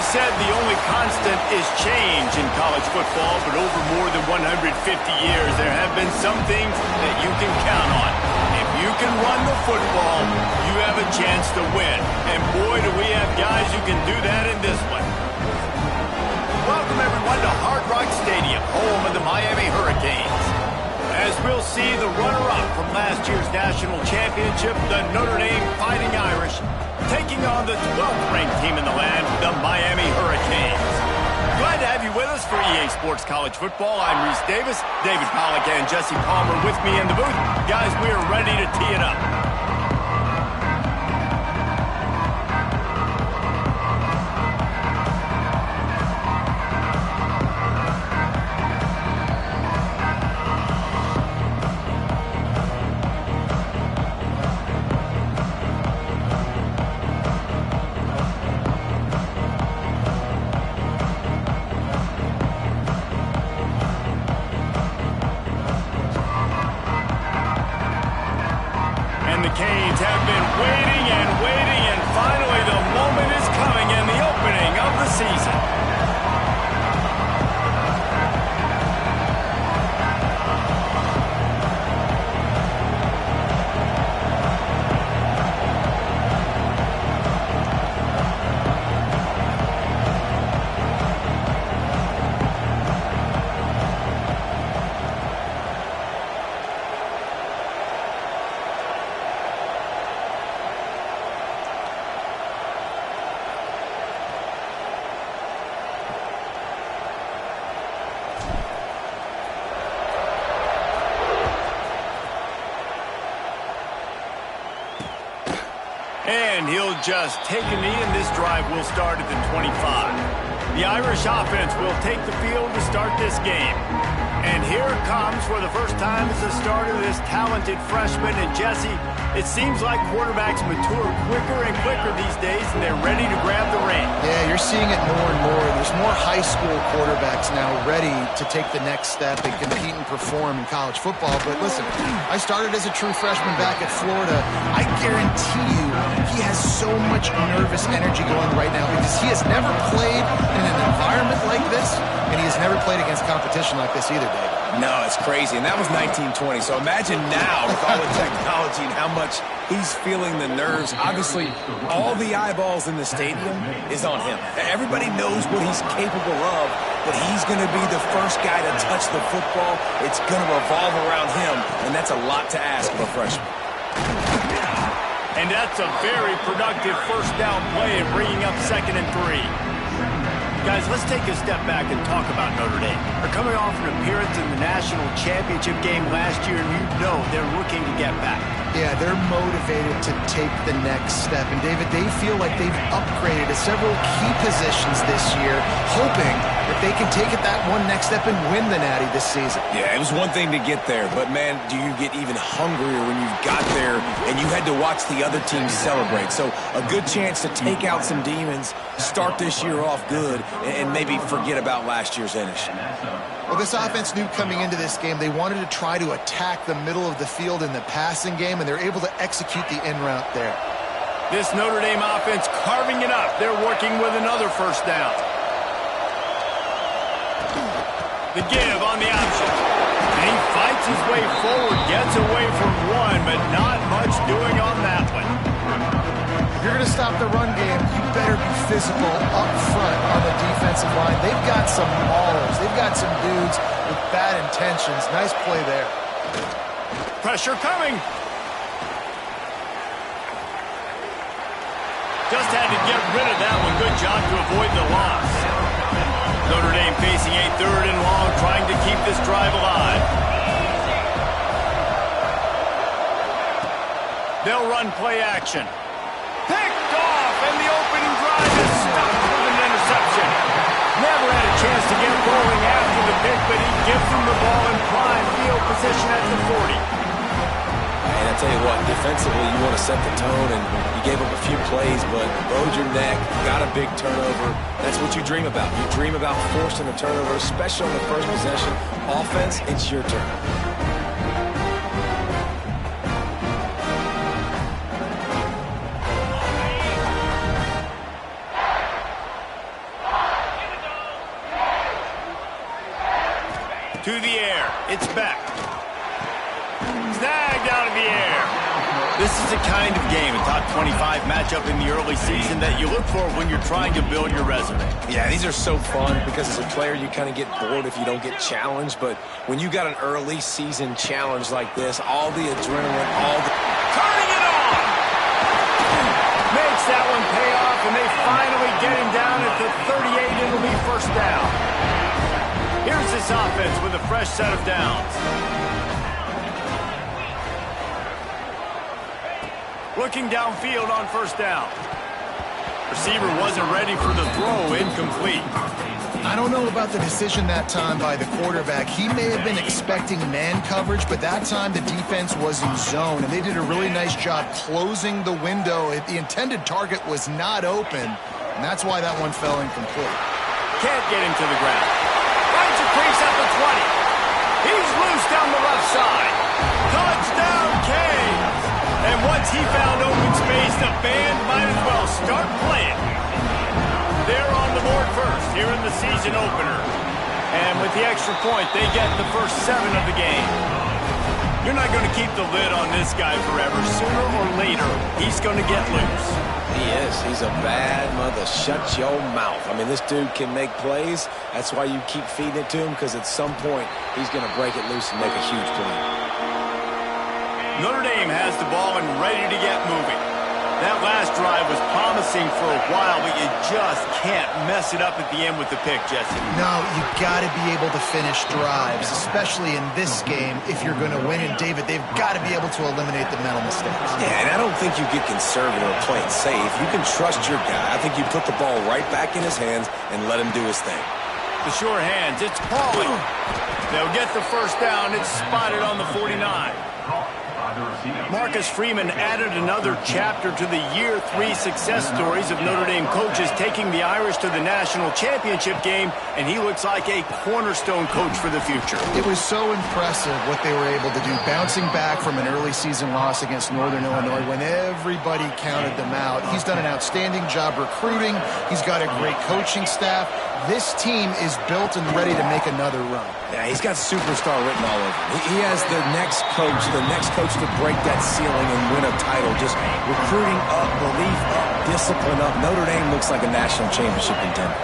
always said the only constant is change in college football, but over more than 150 years, there have been some things that you can count on. If you can run the football, you have a chance to win. And boy, do we have guys who can do that in this one. Welcome, everyone, to Hard Rock Stadium, home of the Miami Hurricanes. As we'll see, the runner-up from last year's national championship, the Notre Dame Fighting Irish, taking on the 12th ranked team in the land, the Miami Hurricanes. Glad to have you with us for EA Sports College Football. I'm Reese Davis, David Pollack and Jesse Palmer with me in the booth. Guys, we are ready to tee it up. Canes have been waiting and finally the moment is coming and the opening of the season. And he'll just take a knee, and this drive will start at the 25. The Irish offense will take the field to start this game. And here it comes for the first time as the starter, this talented freshman. And Jesse, it seems like quarterbacks mature quicker and quicker these days, and they're ready to grab the reins. Yeah, you're seeing it more and more. There's more high school quarterbacks now ready to take the next step and compete and perform in college football. But listen, I started as a true freshman back at Florida. I guarantee you he has so much nervous energy going right now because he has never played in an environment like this, and he has never played against competition like this either, David. No, it's crazy, and that was 1920. So imagine now with all the technology and how much he's feeling the nerves. Obviously, all the eyeballs in the stadium is on him. Everybody knows what he's capable of, but he's going to be the first guy to touch the football. It's going to revolve around him, and that's a lot to ask of a freshman. And that's a very productive first down play and bringing up 2nd and 3. Guys, let's take a step back and talk about Notre Dame. They're coming off an appearance in the national championship game last year, and you know they're looking to get back. Yeah, they're motivated to take the next step. And, David, they feel like they've upgraded to several key positions this year, hoping that they can take it that one next step and win the Natty this season. Yeah, it was one thing to get there, but, man, do you get even hungrier when you've got there and you had to watch the other team celebrate. So a good chance to take out some demons, start this year off good, and maybe forget about last year's finish. Well, this offense knew coming into this game they wanted to try to attack the middle of the field in the passing game, and they're able to execute the in route there. This Notre Dame offense carving it up. They're working with another first down. The give on the option. And he fights his way forward, gets away from one, but not much doing on that one. If you're going to stop the run game, you better be physical up front on the defensive line. They've got some maulers. They've got some dudes with bad intentions. Nice play there. Pressure coming. Just had to get rid of that one. Good job to avoid the loss. Notre Dame facing a 3rd and long, trying to keep this drive alive. They'll run play action. Picked off, and the opening drive is stopped with an interception. Never had a chance to get rolling after the pick, but he gives them the ball in prime field position at the 40. And I tell you what, defensively, you want to set the tone, and you gave up a few plays, but bowed your neck, got a big turnover. That's what you dream about. You dream about forcing a turnover, especially on the first possession. Offense, it's your turn. It's back. Snagged out of the air. This is the kind of game, a top 25 matchup in the early season, that you look for when you're trying to build your resume. Yeah, these are so fun because as a player, you kind of get bored if you don't get challenged. But when you got an early season challenge like this, all the adrenaline, Turning it on! Makes that one pay off, and they finally get him down at the 38. It'll be first down. Here's this offense with a fresh set of downs. Looking downfield on first down. Receiver wasn't ready for the throw, incomplete. I don't know about the decision that time by the quarterback. He may have been expecting man coverage, but that time the defense was in zone, and they did a really nice job closing the window. The intended target was not open, and that's why that one fell incomplete. Can't get him to the ground. Finds a crease at the 20. He's loose down the left side. Touchdown, Canes! And once he found open space, the band might as well start playing. They're on the board first here in the season opener. And with the extra point, they get the first 7 of the game. You're not going to keep the lid on this guy forever. Sooner or later, he's going to get loose. He is. He's a bad mother. Shut your mouth. I mean, this dude can make plays. That's why you keep feeding it to him, because at some point, he's going to break it loose and make a huge play. Notre Dame has the ball and ready to get moving. That last drive was promising for a while, but you just can't mess it up at the end with the pick, Jesse. No, you got to be able to finish drives, especially in this game if you're going to win. And, David, they've got to be able to eliminate the mental mistakes. Yeah, and I don't think you get conservative or play it safe. You can trust your guy. I think you put the ball right back in his hands and let him do his thing. The sure hands, it's Pauly. They'll get the first down. It's spotted on the 49. Marcus Freeman added another chapter to the year 3 success stories of Notre Dame coaches taking the Irish to the national championship game, and he looks like a cornerstone coach for the future. It was so impressive what they were able to do, bouncing back from an early season loss against Northern Illinois when everybody counted them out. He's done an outstanding job recruiting. He's got a great coaching staff. This team is built and ready to make another run. Yeah, he's got superstar written all over him. He has the next coach to break that ceiling and win a title. Just recruiting up, belief up, discipline up. Notre Dame looks like a national championship contender.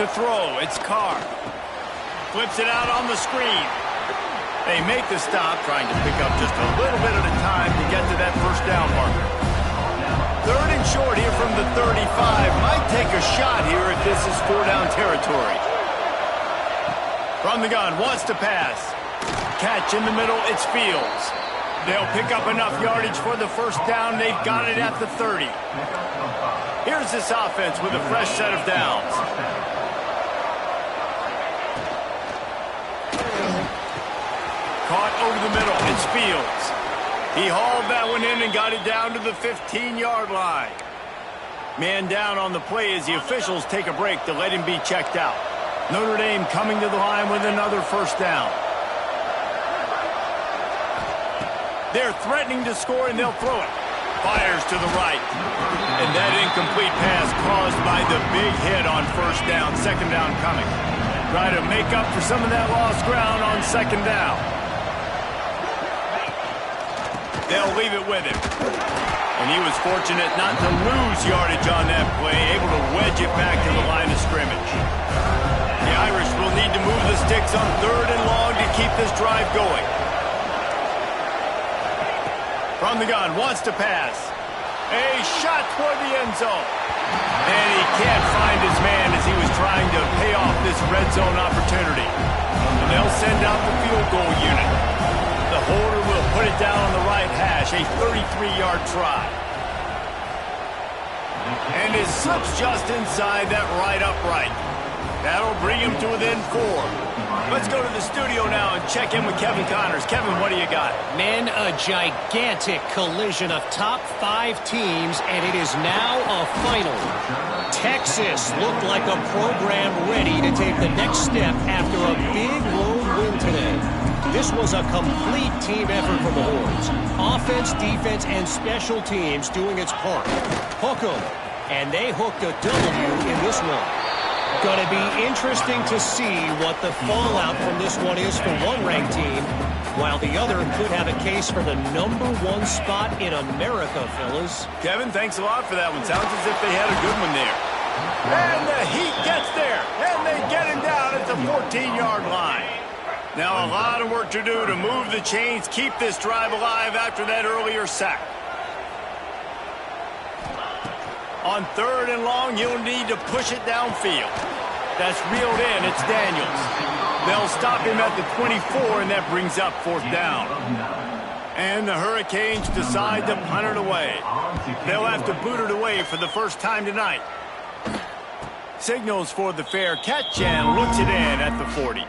To throw, it's Carr. Flips it out on the screen. They make the stop, trying to pick up just a little bit at a time to get to that first down marker. 3rd and short here from the 35. Might take a shot here if this is 4-down territory. From the gun, wants to pass. Catch in the middle, it's Fields. They'll pick up enough yardage for the first down. They've got it at the 30. Here's this offense with a fresh set of downs. Caught over the middle, it's Fields. He hauled that one in and got it down to the 15-yard line. Man down on the play as the officials take a break to let him be checked out. Notre Dame coming to the line with another first down. They're threatening to score, and they'll throw it. Fires to the right. And that incomplete pass caused by the big hit on first down. Second down coming. Try to make up for some of that lost ground on second down. They'll leave it with him. And he was fortunate not to lose yardage on that play, able to wedge it back to the line of scrimmage. The Irish will need to move the sticks on 3rd and long to keep this drive going. From the gun, wants to pass. A shot toward the end zone. And he can't find his man as he was trying to pay off this red zone opportunity. And they'll send out the field goal unit. The holder will put it down on the right hash, a 33-yard try. And it slips just inside that right upright. That'll bring him to within 4. Let's go to the studio now and check in with Kevin Connors. Kevin, what do you got? Men, a gigantic collision of top 5 teams, and it is now a final. Texas looked like a program ready to take the next step after a big road win today. This was a complete team effort from the Horns. Offense, defense, and special teams doing its part. Hook 'em. And they hooked a W in this one. Going to be interesting to see what the fallout from this one is for one ranked team, while the other could have a case for the #1 spot in America, fellas. Kevin, thanks a lot for that one. Sounds as if they had a good one there. And the Heat gets there, and they get him down at the 14-yard line. Now a lot of work to do to move the chains, keep this drive alive after that earlier sack. On 3rd and long, you'll need to push it downfield. That's reeled in. It's Daniels. They'll stop him at the 24, and that brings up 4th down. And the Hurricanes decide to punt it away. They'll have to boot it away for the first time tonight. Signals for the fair catch and looks it in at the 40.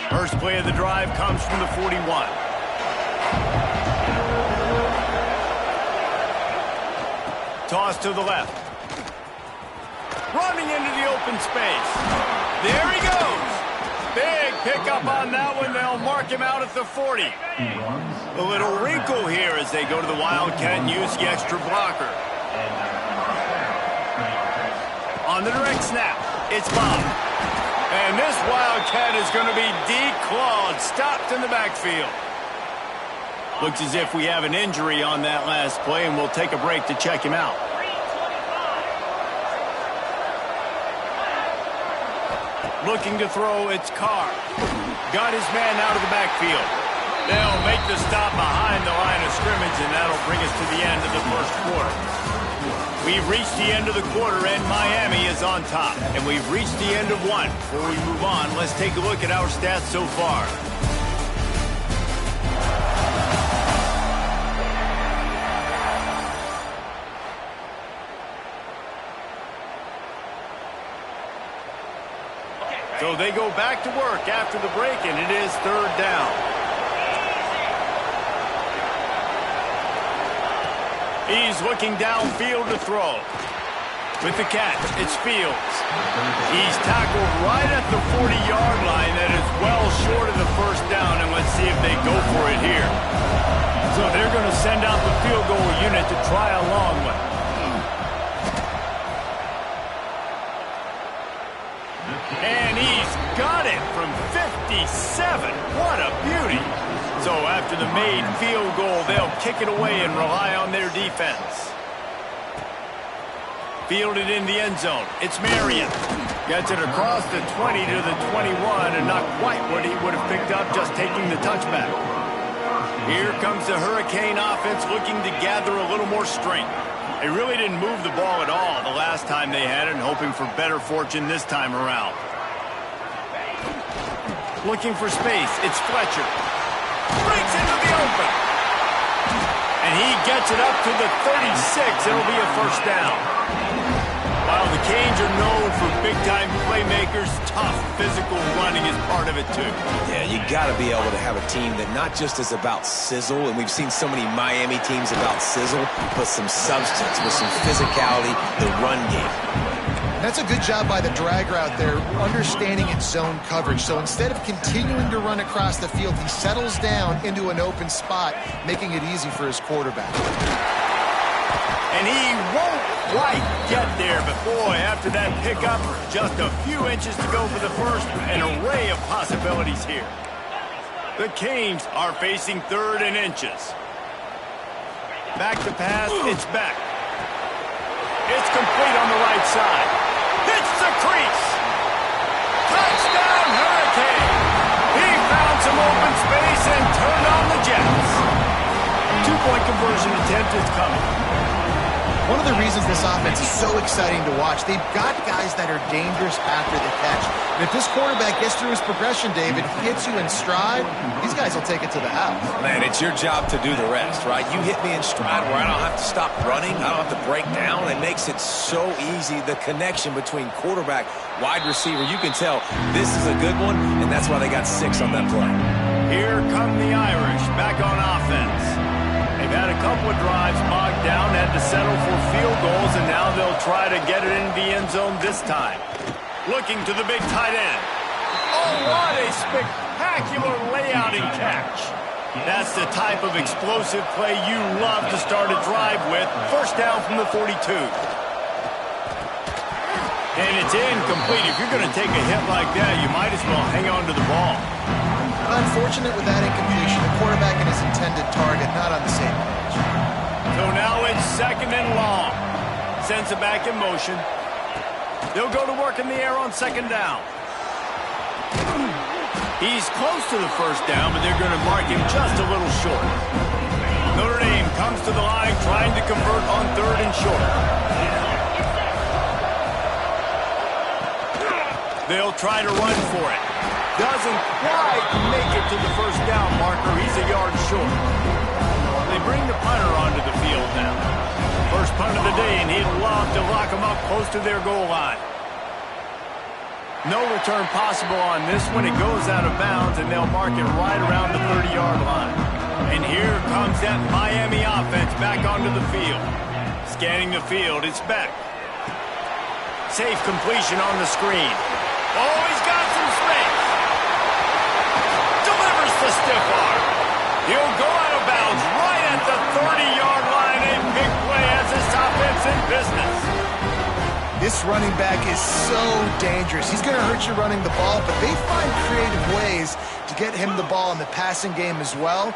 First play of the drive comes from the 41. Toss to the left. Running into the open space. There he goes. Big pickup on that one. They'll mark him out at the 40. A little wrinkle here as they go to the Wildcat and use the extra blocker. On the direct snap, it's Bob. And this Wildcat is going to be declawed, stopped in the backfield. Looks as if we have an injury on that last play, and we'll take a break to check him out. Looking to throw, it's Carr. Got his man out of the backfield. They'll make the stop behind the line of scrimmage, and that'll bring us to the end of the first quarter. We've reached the end of the quarter, and Miami is on top. And we've reached the end of one. Before we move on, let's take a look at our stats so far. So they go back to work after the break, and it is 3rd down. He's looking downfield to throw. With the catch, it's Fields. He's tackled right at the 40-yard line. That is well short of the first down, and let's see if they go for it here. So they're going to send out the field goal unit to try a long one. And he's got it from 57. What a beauty. So after the made field goal, they'll kick it away and rely on their defense. Fielded in the end zone. It's Marion. Gets it across the 20 to the 21, and not quite what he would have picked up just taking the touchback. Here comes the Hurricane offense looking to gather a little more strength. They really didn't move the ball at all the last time they had it, and hoping for better fortune this time around. Looking for space. It's Fletcher. Breaks into the open. And he gets it up to the 36. It'll be a first down. While the Canes are known for big-time playmakers, tough physical running is part of it too. Yeah, you got to be able to have a team that not just is about sizzle, and we've seen so many Miami teams about sizzle, but some substance with some physicality, the run game. That's a good job by the drag route there, understanding its zone coverage. So instead of continuing to run across the field, he settles down into an open spot, making it easy for his quarterback. And he won't quite get there, but boy, after that pickup, just a few inches to go for the first. An array of possibilities here. The Canes are facing 3rd and inches. Back to pass, it's back. It's complete on the right side. Hits the crease. Touchdown, Hurricane. He found some open space and turned on the Jets. 2-point conversion attempt is coming. One of the reasons this offense is so exciting to watch, they've got guys that are dangerous after the catch. And if this quarterback gets through his progression, David, hits you in stride, these guys will take it to the house. Man, it's your job to do the rest, right? You hit me in stride where I don't have to stop running. I don't have to break down. It makes it so easy, the connection between quarterback, wide receiver. You can tell this is a good one, and that's why they got 6 on that play. Here come the Irish back on offense. They've had a couple of drives bogged down, had to settle for field goals, and now they'll try to get it into the end zone this time. Looking to the big tight end. Oh, what a spectacular layout and catch. That's the type of explosive play you love to start a drive with. First down from the 42. And it's incomplete. If you're going to take a hit like that, you might as well hang on to the ball. Unfortunate with that incompletion. The quarterback and his intended target not on the same page. So now it's second and long. Sends it back in motion. They'll go to work in the air on second down. He's close to the first down, but they're going to mark him just a little short. Notre Dame comes to the line trying to convert on third and short. They'll try to run for it. Doesn't quite make it to the first down marker. He's a yard short. They bring the punter onto the field now. First punt of the day, and he'd love to lock them up close to their goal line. No return possible on this one. It goes out of bounds, and they'll mark it right around the 30-yard line. And here comes that Miami offense back onto the field. Scanning the field, it's Beck. Safe completion on the screen. Oh, he's got some space. Delivers the stiff arm. He'll go out of bounds right at the 30-yard line. A big play as this offense in business. This running back is so dangerous. He's going to hurt you running the ball, but they find creative ways to get him the ball in the passing game as well.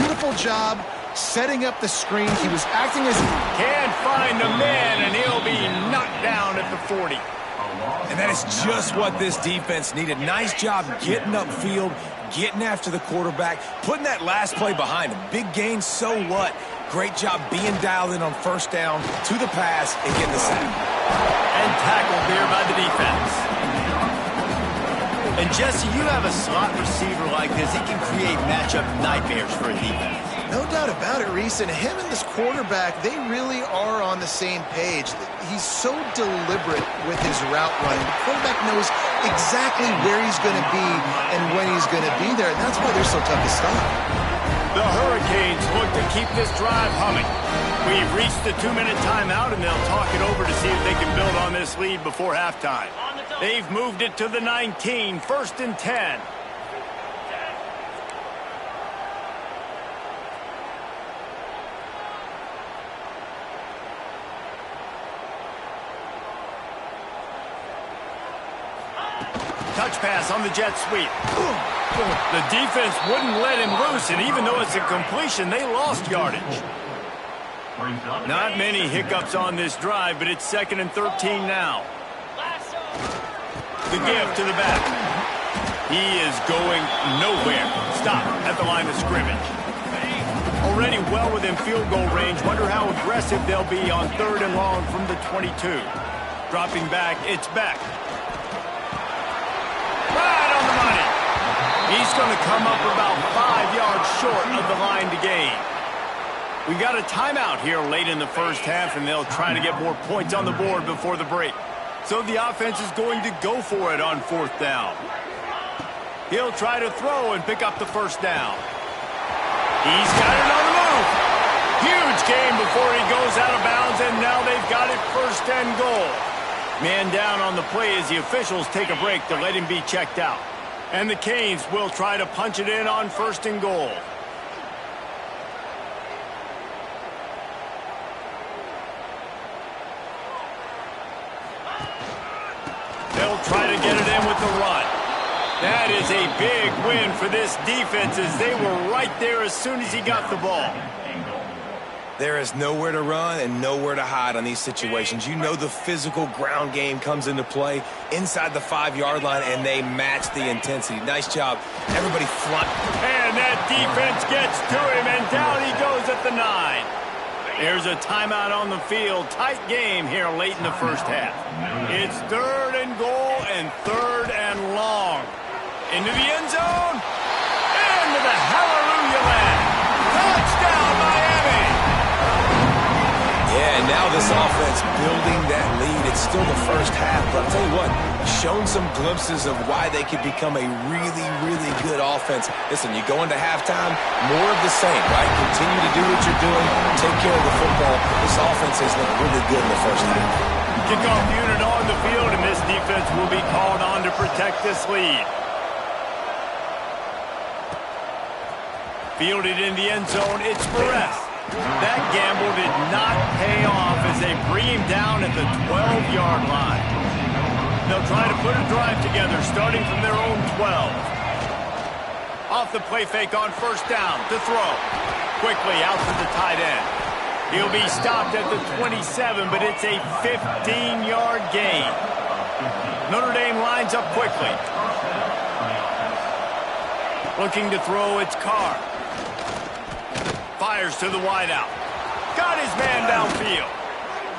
Beautiful job setting up the screen. He was acting as... Can't find a man, and he'll be knocked down at the 40. And that is just what this defense needed. Nice job getting upfield, getting after the quarterback, putting that last play behind him. Big gain, so what? Great job being dialed in on first down to the pass and getting the sack. And tackled there by the defense. And Jesse, you have a slot receiver like this, he can create matchup nightmares for a defense. No doubt about it, Reese. And him and this quarterback, they really are on the same page. He's so deliberate with his route running. The quarterback knows exactly where he's going to be and when he's going to be there. And that's why they're so tough to stop. The Hurricanes look to keep this drive humming. We've reached the 2-minute timeout, and they'll talk it over to see if they can build on this lead before halftime. They've moved it to the 19, first and 10. Touch pass on the jet sweep. The defense wouldn't let him loose, and even though it's a completion, they lost yardage. Not many hiccups on this drive, but it's second and 13 now. The give to the back. He is going nowhere. Stop at the line of scrimmage. Already well within field goal range. Wonder how aggressive they'll be on third and long from the 22. Dropping back, it's Beck. Right on the money. He's going to come up about 5 yards short of the line to gain. We got a timeout here late in the first half, and they'll try to get more points on the board before the break. So the offense is going to go for it on fourth down. He'll try to throw and pick up the first down. He's got it on the move. Huge gain before he goes out of bounds, and now they've got it first and goal. Man down on the play as the officials take a break to let him be checked out. And the Canes will try to punch it in on first and goal. They'll try to get it in with the run. That is a big win for this defense as they were right there as soon as he got the ball. There is nowhere to run and nowhere to hide on these situations. You know the physical ground game comes into play inside the 5-yard line, and they match the intensity. Nice job. Everybody flying. And that defense gets to him, and down he goes at the 9. There's a timeout on the field. Tight game here late in the first half. It's third and goal and third and long. Into the end zone. Into the hallelujah land. Touchdown, Miami. Yeah, and now this offense building that lead. It's still the first half, but I'll tell you what, shown some glimpses of why they could become a really, really good offense. Listen, you go into halftime, more of the same, right? Continue to do what you're doing, take care of the football. This offense has looked really good in the first half. Kickoff unit on the field, and this defense will be called on to protect this lead. Fielded in the end zone, it's Perez. That gamble did not pay off as they bring him down at the 12-yard line. They'll try to put a drive together, starting from their own 12. Off the play fake on first down to throw. Quickly out to the tight end. He'll be stopped at the 27, but it's a 15-yard gain. Notre Dame lines up quickly. Looking to throw, it's Carr. Fires to the wideout. Got his man downfield.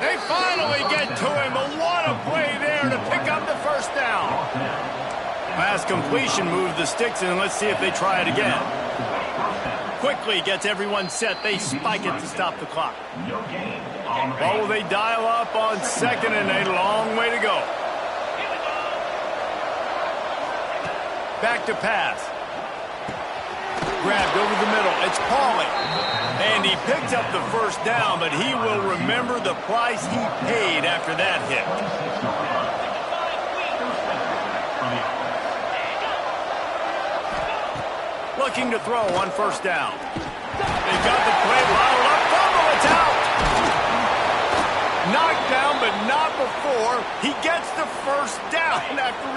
They finally get to him, but what a play there to pick up the first down. Pass completion moved the sticks, and let's see if they try it again. Quickly gets everyone set. They spike it to stop the clock. What will they dial up on second and a long way to go? Back to pass. Grabbed over the middle. It's Pauly. And he picked up the first down, but he will remember the price he paid after that hit. Looking to throw on first down. They got the play bottled up. Fumble, it's out. Knocked down, but not before he gets the first down after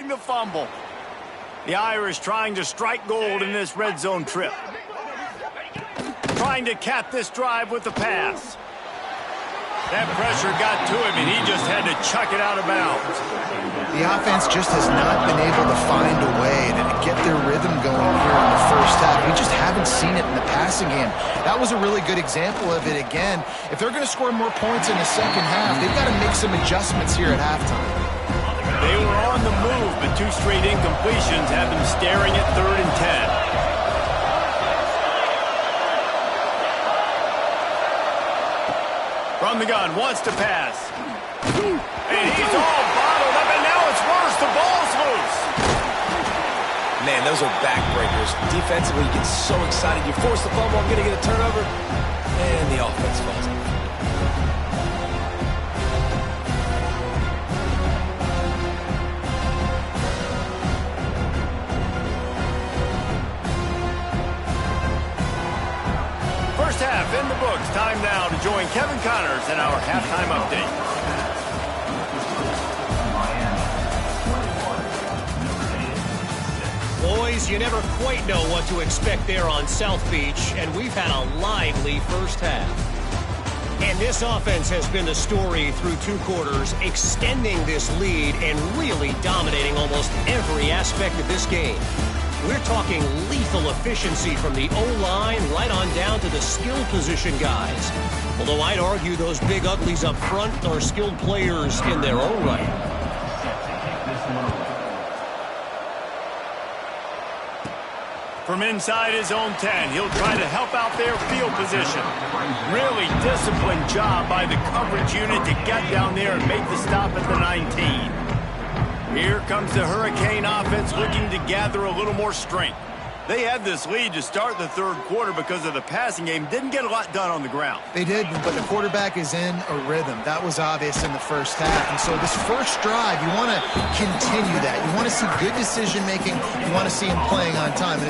avoiding the fumble. The Irish trying to strike gold in this red zone trip. Trying to cap this drive with the pass. That pressure got to him, and he just had to chuck it out of bounds. The offense just has not been able to find a way to get their rhythm going here in the first half. We just haven't seen it in the passing game. That was a really good example of it again. If they're going to score more points in the second half, they've got to make some adjustments here at halftime. They were on the move, but 2 straight incompletions have them staring at 3rd and 10. From the gun, wants to pass. And he's all bottled up, and now it's worse. The ball's loose. Man, those are backbreakers. Defensively, you get so excited. You force the fumble, I'm going to get a turnover, and the offense falls off. First half in the books. Time now to join Kevin Connors in our halftime update. Boys, you never quite know what to expect there on South Beach, and we've had a lively first half. And this offense has been the story through 2 quarters, extending this lead and really dominating almost every aspect of this game. We're talking lethal efficiency from the O-line right on down to the skill position guys. Although I'd argue those big uglies up front are skilled players in their own right. From inside his own 10, he'll try to help out their field position. Really disciplined job by the coverage unit to get down there and make the stop at the 19. Here comes the Hurricane offense looking to gather a little more strength. They had this lead to start the 3rd quarter because of the passing game. Didn't get a lot done on the ground. They did, but the quarterback is in a rhythm. That was obvious in the first half. And so this first drive, you want to continue that. You want to see good decision-making. You want to see him playing on time.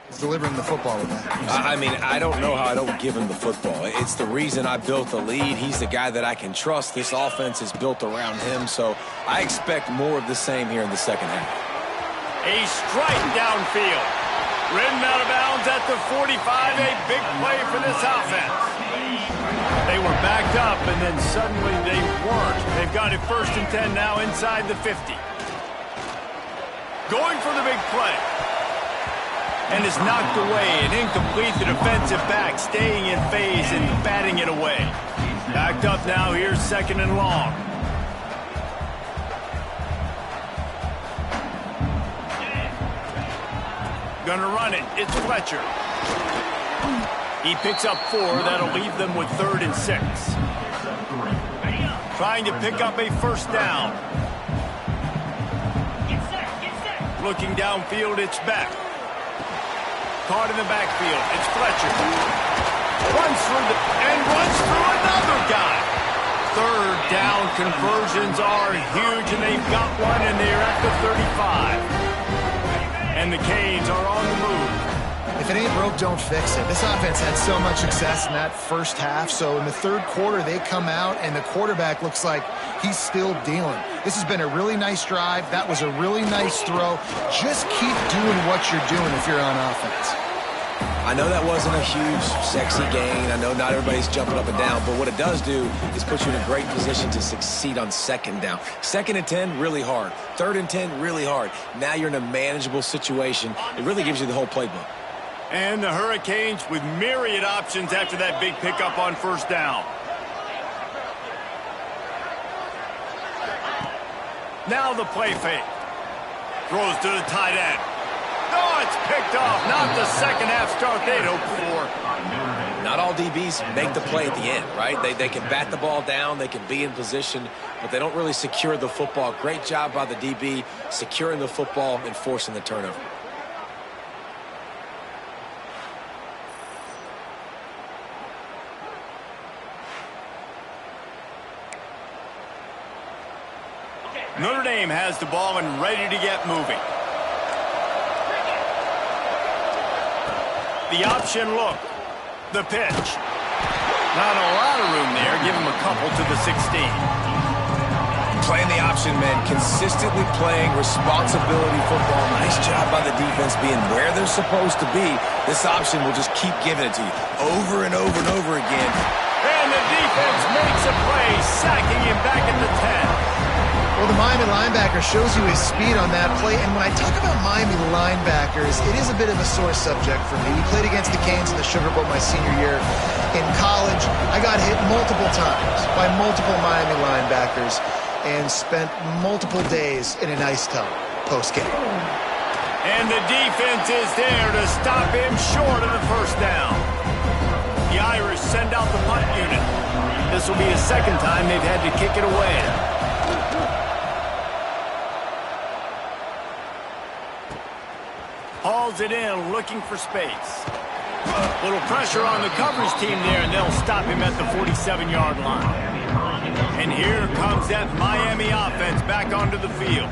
He's delivering the football with that. I mean, I don't know how I don't give him the football. It's the reason I built the lead. He's the guy that I can trust. This offense is built around him, so I expect more of the same here in the second half. A strike downfield. Ridden out of bounds at the 45. A big play for this offense. They were backed up, and then suddenly they weren't. They've got it 1st and 10 now inside the 50. Going for the big play. And is knocked away and incomplete. The defensive back staying in phase and batting it away. Backed up now. Here's 2nd and long. Gonna run it. It's Fletcher. He picks up 4. That'll leave them with 3rd and 6. Trying to pick up a 1st down. Looking downfield. It's Beck. Caught in the backfield. It's Fletcher. Runs through another guy. 3rd down conversions are huge, and they've got one, and they're at the 35. And the Canes are on the move. If if it ain't broke, don't fix it. This offense had so much success in that first half, so in the third quarter, they come out, and the quarterback looks like he's still dealing. This has been a really nice drive. That was a really nice throw. Just keep doing what you're doing if you're on offense. I know that wasn't a huge, sexy gain. I know not everybody's jumping up and down, but what it does do is put you in a great position to succeed on second down. 2nd and 10, really hard. 3rd and 10, really hard. Now you're in a manageable situation. It really gives you the whole playbook. And the Hurricanes with myriad options after that big pickup on first down. Now the play fake. Throws to the tight end. Oh, it's picked off. Not the second half start they'd hoped for. Not all DBs make the play at the end, right? They can bat the ball down, they can be in position, but they don't really secure the football. Great job by the DB securing the football and forcing the turnover. Notre Dame has the ball and ready to get moving. The option look. The pitch. Not a lot of room there. Give him a couple to the 16. Playing the option, man. Consistently playing responsibility football. Nice job by the defense being where they're supposed to be. This option will just keep giving it to you over and over and over again. And the defense makes a play, sacking him back at the 10. Well, the Miami linebacker shows you his speed on that play, and when I talk about Miami linebackers, it is a bit of a sore subject for me. We played against the Canes in the Sugar Bowl my senior year in college. I got hit multiple times by multiple Miami linebackers and spent multiple days in an ice tub post-game. And the defense is there to stop him short of the first down. The Irish send out the punt unit. This will be the second time they've had to kick it away. Hauls it in, looking for space. Little pressure on the coverage team there, and they'll stop him at the 47-yard line. And here comes that Miami offense back onto the field.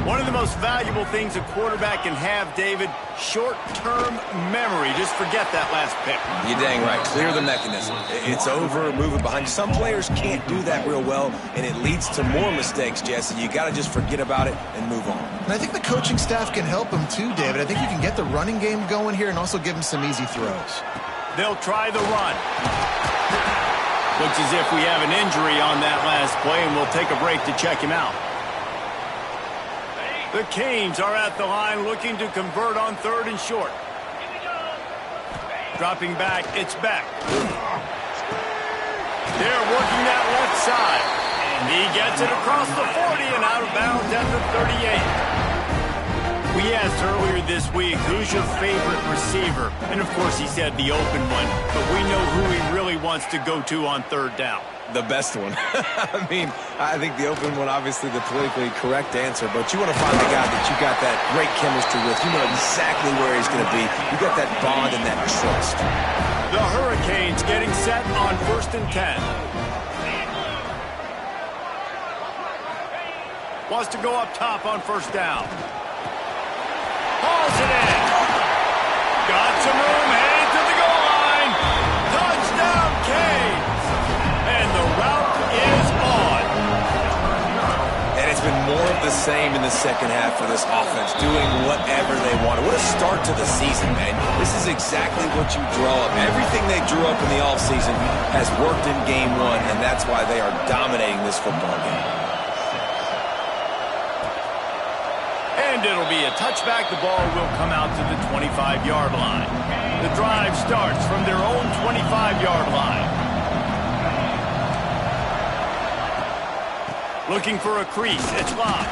One of the most valuable things a quarterback can have, David, short-term memory. Just forget that last pick. You're dang right. Clear the mechanism. It's over, moving behind. Some players can't do that real well, and it leads to more mistakes, Jesse. You got to just forget about it and move on. And I think the coaching staff can help him too, David. I think you can get the running game going here and also give him some easy throws. They'll try the run. Looks as if we have an injury on that last play, and we'll take a break to check him out. The Canes are at the line looking to convert on 3rd and short. Dropping back, it's Beck. They're working that left side. And he gets it across the 40 and out of bounds at the 38. We asked earlier this week, who's your favorite receiver? And of course he said the open one, but we know who he really wants to go to on 3rd down. The best one. I mean, I think the open one, obviously the politically correct answer, but you want to find the guy that you got that great chemistry with. You know exactly where he's going to be. You got that bond and that trust. The Hurricanes getting set on 1st and 10. Wants to go up top on 1st down. Hauls it in. Got some room, headed to the goal line. Touchdown, Canes. And the route is on. And it's been more of the same in the second half for this offense, doing whatever they want. What a start to the season, man. This is exactly what you draw up. Everything they drew up in the offseason has worked in game 1, and that's why they are dominating this football game. And it'll be a touchback. The ball will come out to the 25-yard line. The drive starts from their own 25-yard line. Looking for a crease. It's locked.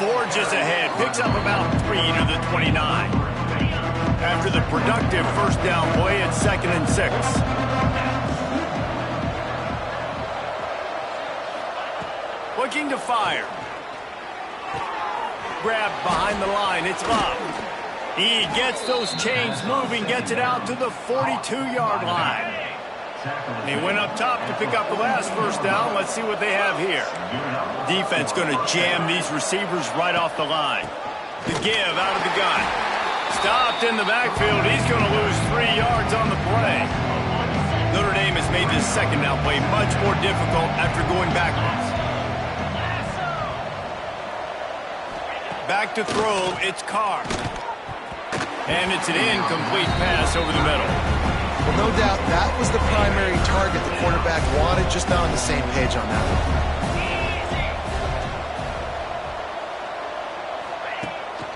Forges ahead. Picks up about 3 to the 29. After the productive first down play, it's 2nd and 6. Looking to fire. Grabbed behind the line. It's locked. He gets those chains moving, gets it out to the 42-yard line. They went up top to pick up the last first down. Let's see what they have here. Defense going to jam these receivers right off the line. The give out of the gun. Stopped in the backfield. He's going to lose 3 yards on the play. Notre Dame has made this second down play much more difficult after going backwards. Back to throw, it's Carr. And it's an incomplete pass over the middle. Well, no doubt that was the primary target the quarterback wanted, just not on the same page on that one.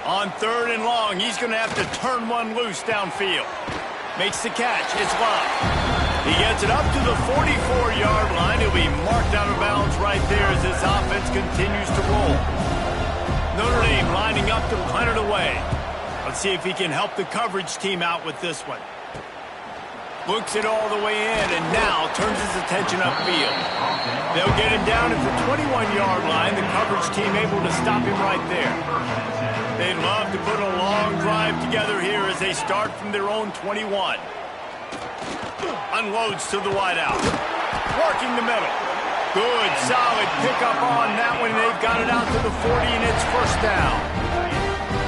On 3rd and long, he's going to have to turn one loose downfield. Makes the catch. It's Love. He gets it up to the 44-yard line. He'll be marked out of bounds right there as this offense continues to roll. Notre Dame lining up to punt it away. Let's see if he can help the coverage team out with this one. Looks it all the way in and now turns his attention upfield. They'll get him down at the 21-yard line. The coverage team able to stop him right there. They'd love to put a long drive together here as they start from their own 21. Unloads to the wideout. Working the middle. Good, solid pickup on that one. They've got it out to the 40, and it's first down.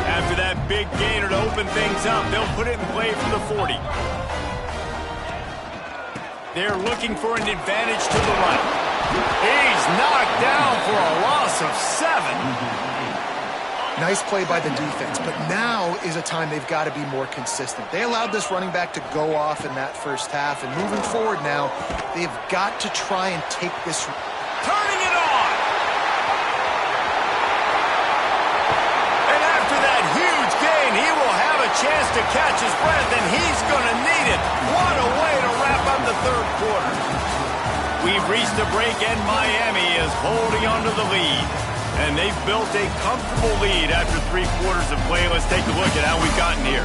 After that big gainer to open things up, they'll put it in play from the 40. They're looking for an advantage to the right. He's knocked down for a loss of 7. Nice play by the defense, but now is a time they've got to be more consistent. They allowed this running back to go off in that first half, and moving forward now, they've got to try and take this. Turning it on! And after that huge gain, he will have a chance to catch his breath, and he's going to need it. What a way to wrap up the third quarter. We've reached a break, and Miami is holding on to the lead. And they've built a comfortable lead after 3 quarters of play. Let's take a look at how we've gotten here.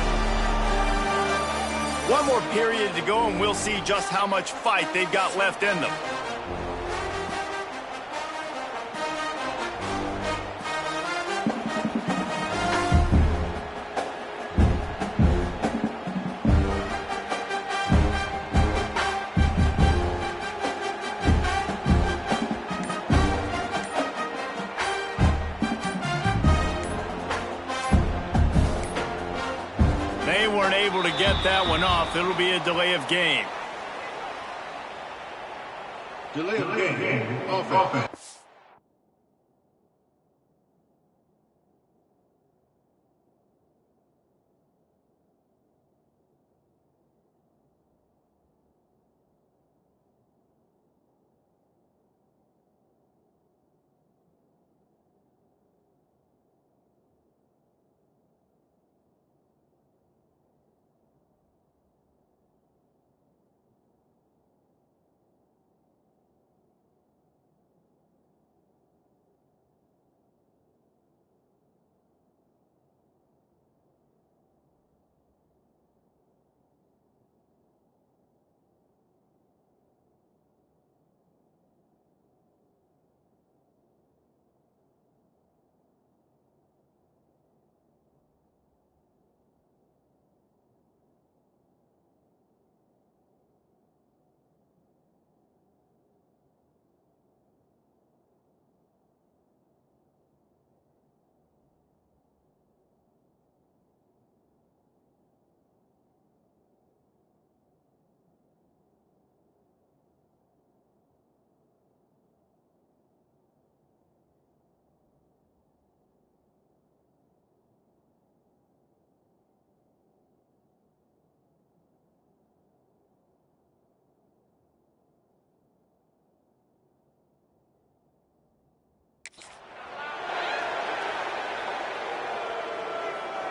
One more period to go, and we'll see just how much fight they've got left in them. They weren't able to get that one off. It'll be a delay of game. Delay of game. Offense.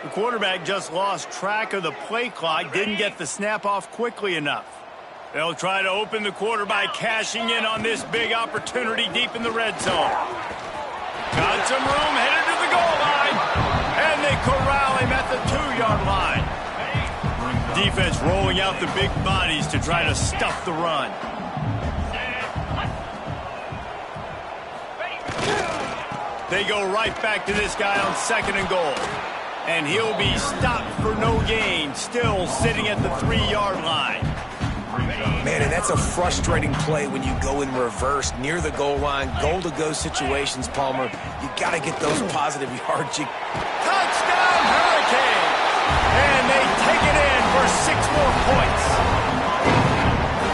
The quarterback just lost track of the play clock, didn't get the snap off quickly enough. They'll try to open the quarter by cashing in on this big opportunity deep in the red zone. Got some room, headed to the goal line, and they corral him at the 2-yard line. Defense rolling out the big bodies to try to stuff the run. They go right back to this guy on 2nd and goal. And he'll be stopped for no gain, still sitting at the 3-yard line. Man, and that's a frustrating play when you go in reverse near the goal line, goal-to-go situations, Palmer. You got to get those positive yards. Touchdown, Hurricane! And they take it in for 6 more points.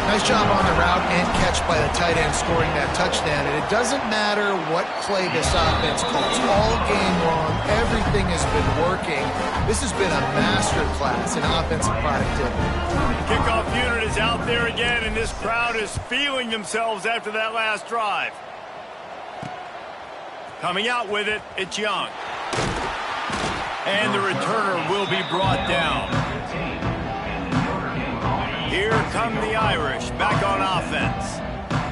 Nice job on the route and catch by the tight end scoring that touchdown. And it doesn't matter what play this offense calls. All game long, everything has been working. This has been a masterclass in offensive productivity. Kickoff unit is out there again, and this crowd is feeling themselves after that last drive. Coming out with it, it's Young. And the returner will be brought down. Here come the Irish, back on offense.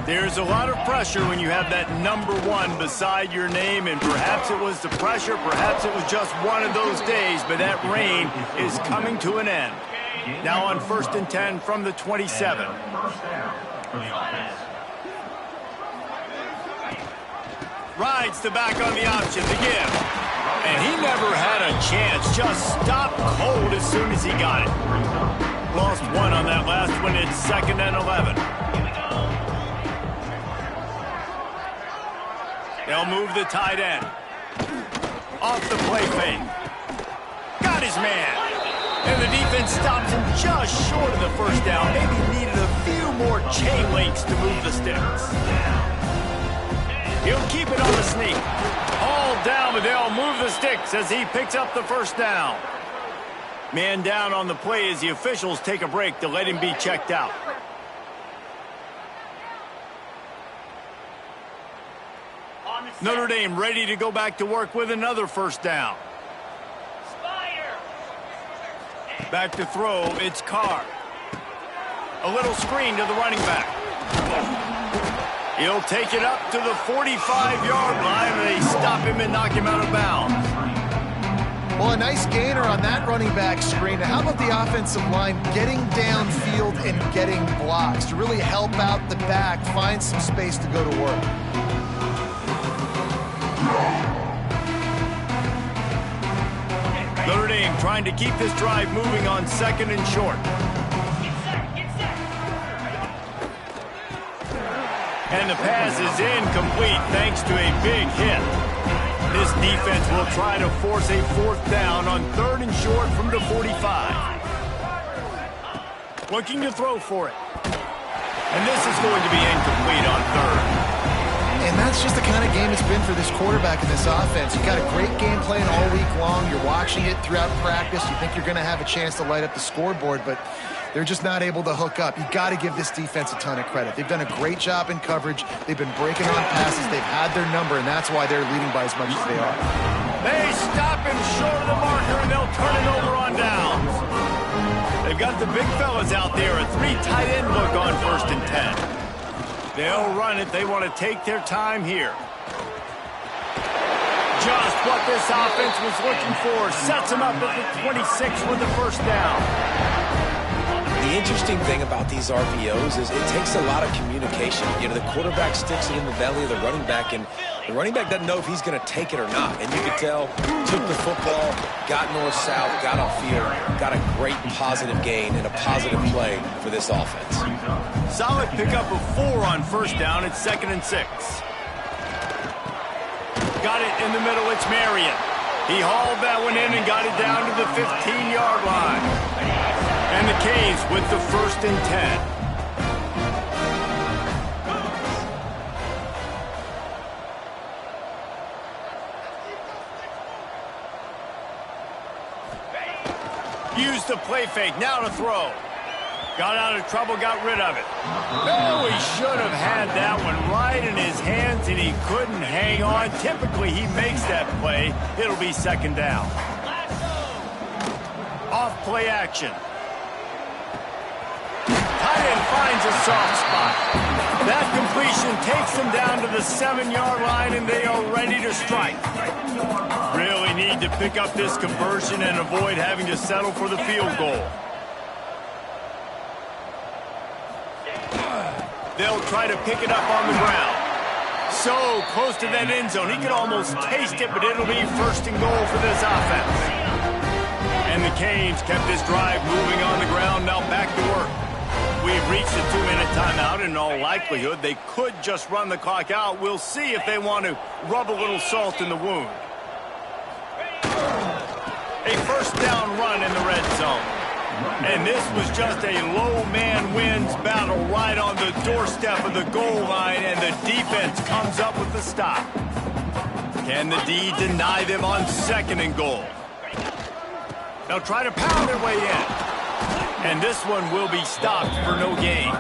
There's a lot of pressure when you have that number 1 beside your name, and perhaps it was the pressure, perhaps it was just one of those days, but that reign is coming to an end. Now on 1st and 10 from the 27. Rides the back on the option to give. And he never had a chance, just stopped cold as soon as he got it. Lost 1 on that last one. It's 2nd and 11. They'll move the tight end. Off the play fake. Got his man. And the defense stops him just short of the first down. Maybe needed a few more chain links to move the sticks. He'll keep it on the sneak. All down, but they'll move the sticks as he picks up the first down. Man down on the play as the officials take a break to let him be checked out. Notre Dame ready to go back to work with another first down. Back to throw, it's Carr. A little screen to the running back. He'll take it up to the 45-yard line, and they stop him and knock him out of bounds. Well, a nice gainer on that running back screen. Now, how about the offensive line getting downfield and getting blocks to really help out the back, find some space to go to work? Notre Dame trying to keep this drive moving on 2nd and short. And the pass is incomplete thanks to a big hit. This defense will try to force a 4th down on 3rd and short from the 45. Looking to throw for it. And this is going to be incomplete on 3rd. And that's just the kind of game it's been for this quarterback in this offense. You've got a great game plan all week long. You're watching it throughout practice. You think you're going to have a chance to light up the scoreboard, but they're just not able to hook up. You've got to give this defense a ton of credit. They've done a great job in coverage. They've been breaking on passes. They've had their number, and that's why they're leading by as much as they are. They stop him short of the marker, and they'll turn it over on downs. They've got the big fellas out there, a 3 tight end look on 1st and 10. They'll run it. They want to take their time here. Just what this offense was looking for. Sets them up at the 26 with the first down. The interesting thing about these RPOs is it takes a lot of communication. You know, the quarterback sticks it in the belly of the running back, and the running back doesn't know if he's going to take it or not. And you could tell, took the football, got north-south, got off field, got a great positive gain and a positive play for this offense. Solid pickup of 4 on first down. It's 2nd and 6. Got it in the middle. It's Marion. He hauled that one in and got it down to the 15-yard line. And the Canes with the 1st and 10. Used the play fake. Now to throw. Got out of trouble, got rid of it. Oh, he should have had that one right in his hands, and he couldn't hang on. Typically, he makes that play. It'll be 2nd down. Off play action. Tight end finds a soft spot. That completion takes them down to the 7-yard line, and they are ready to strike. Really need to pick up this conversion and avoid having to settle for the field goal. They'll try to pick it up on the ground. So close to that end zone. He could almost taste it, but it'll be 1st and goal for this offense. And the Canes kept this drive moving on the ground. Now back to work. We've reached a 2-minute timeout. In all likelihood, they could just run the clock out. We'll see if they want to rub a little salt in the wound. A first down run in the red zone. And this was just a low man wins battle right on the doorstep of the goal line, and the defense comes up with the stop. Can the D deny them on 2nd and goal? They'll try to pound their way in. And this one will be stopped for no gain.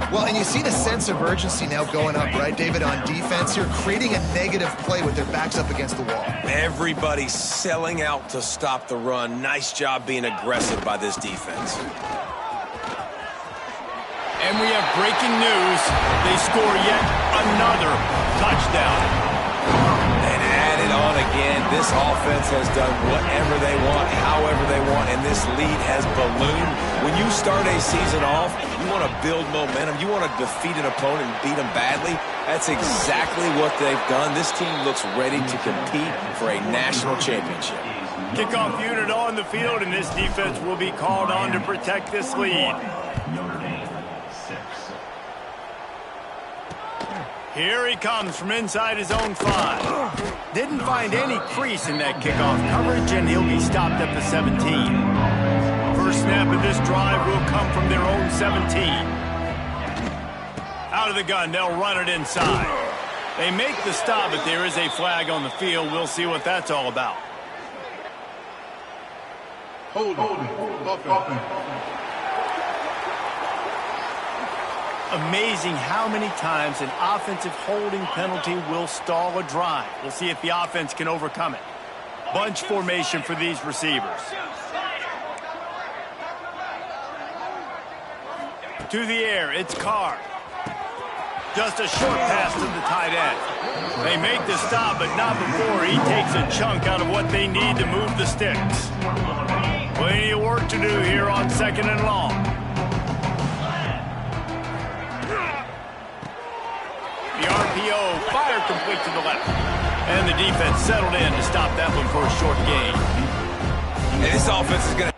Well, and you see the sense of urgency now going up, right, David, on defense here, creating a negative play with their backs up against the wall. Everybody's selling out to stop the run. Nice job being aggressive by this defense. And we have breaking news. They score yet another touchdown. And add it on again. This offense has done whatever they want, however they want, and this lead has ballooned. When you start a season off, you want to build momentum. You want to defeat an opponent and beat them badly. That's exactly what they've done. This team looks ready to compete for a national championship. Kickoff unit on the field, and this defense will be called on to protect this lead. Here he comes from inside his own 5. Didn't find any crease in that kickoff coverage, and he'll be stopped at the 17. First snap of this drive will come from their own 17. Out of the gun, they'll run it inside. They make the stop, but there is a flag on the field. We'll see what that's all about. Hold offense. Amazing how many times an offensive holding penalty will stall a drive. We'll see if the offense can overcome it. Bunch formation for these receivers. To the air, it's Carr. Just a short pass to the tight end. They make the stop, but not before he takes a chunk out of what they need to move the sticks. Plenty of work to do here on 2nd and long. The RPO fired complete to the left. And the defense settled in to stop that one for a short gain. And this offense is going to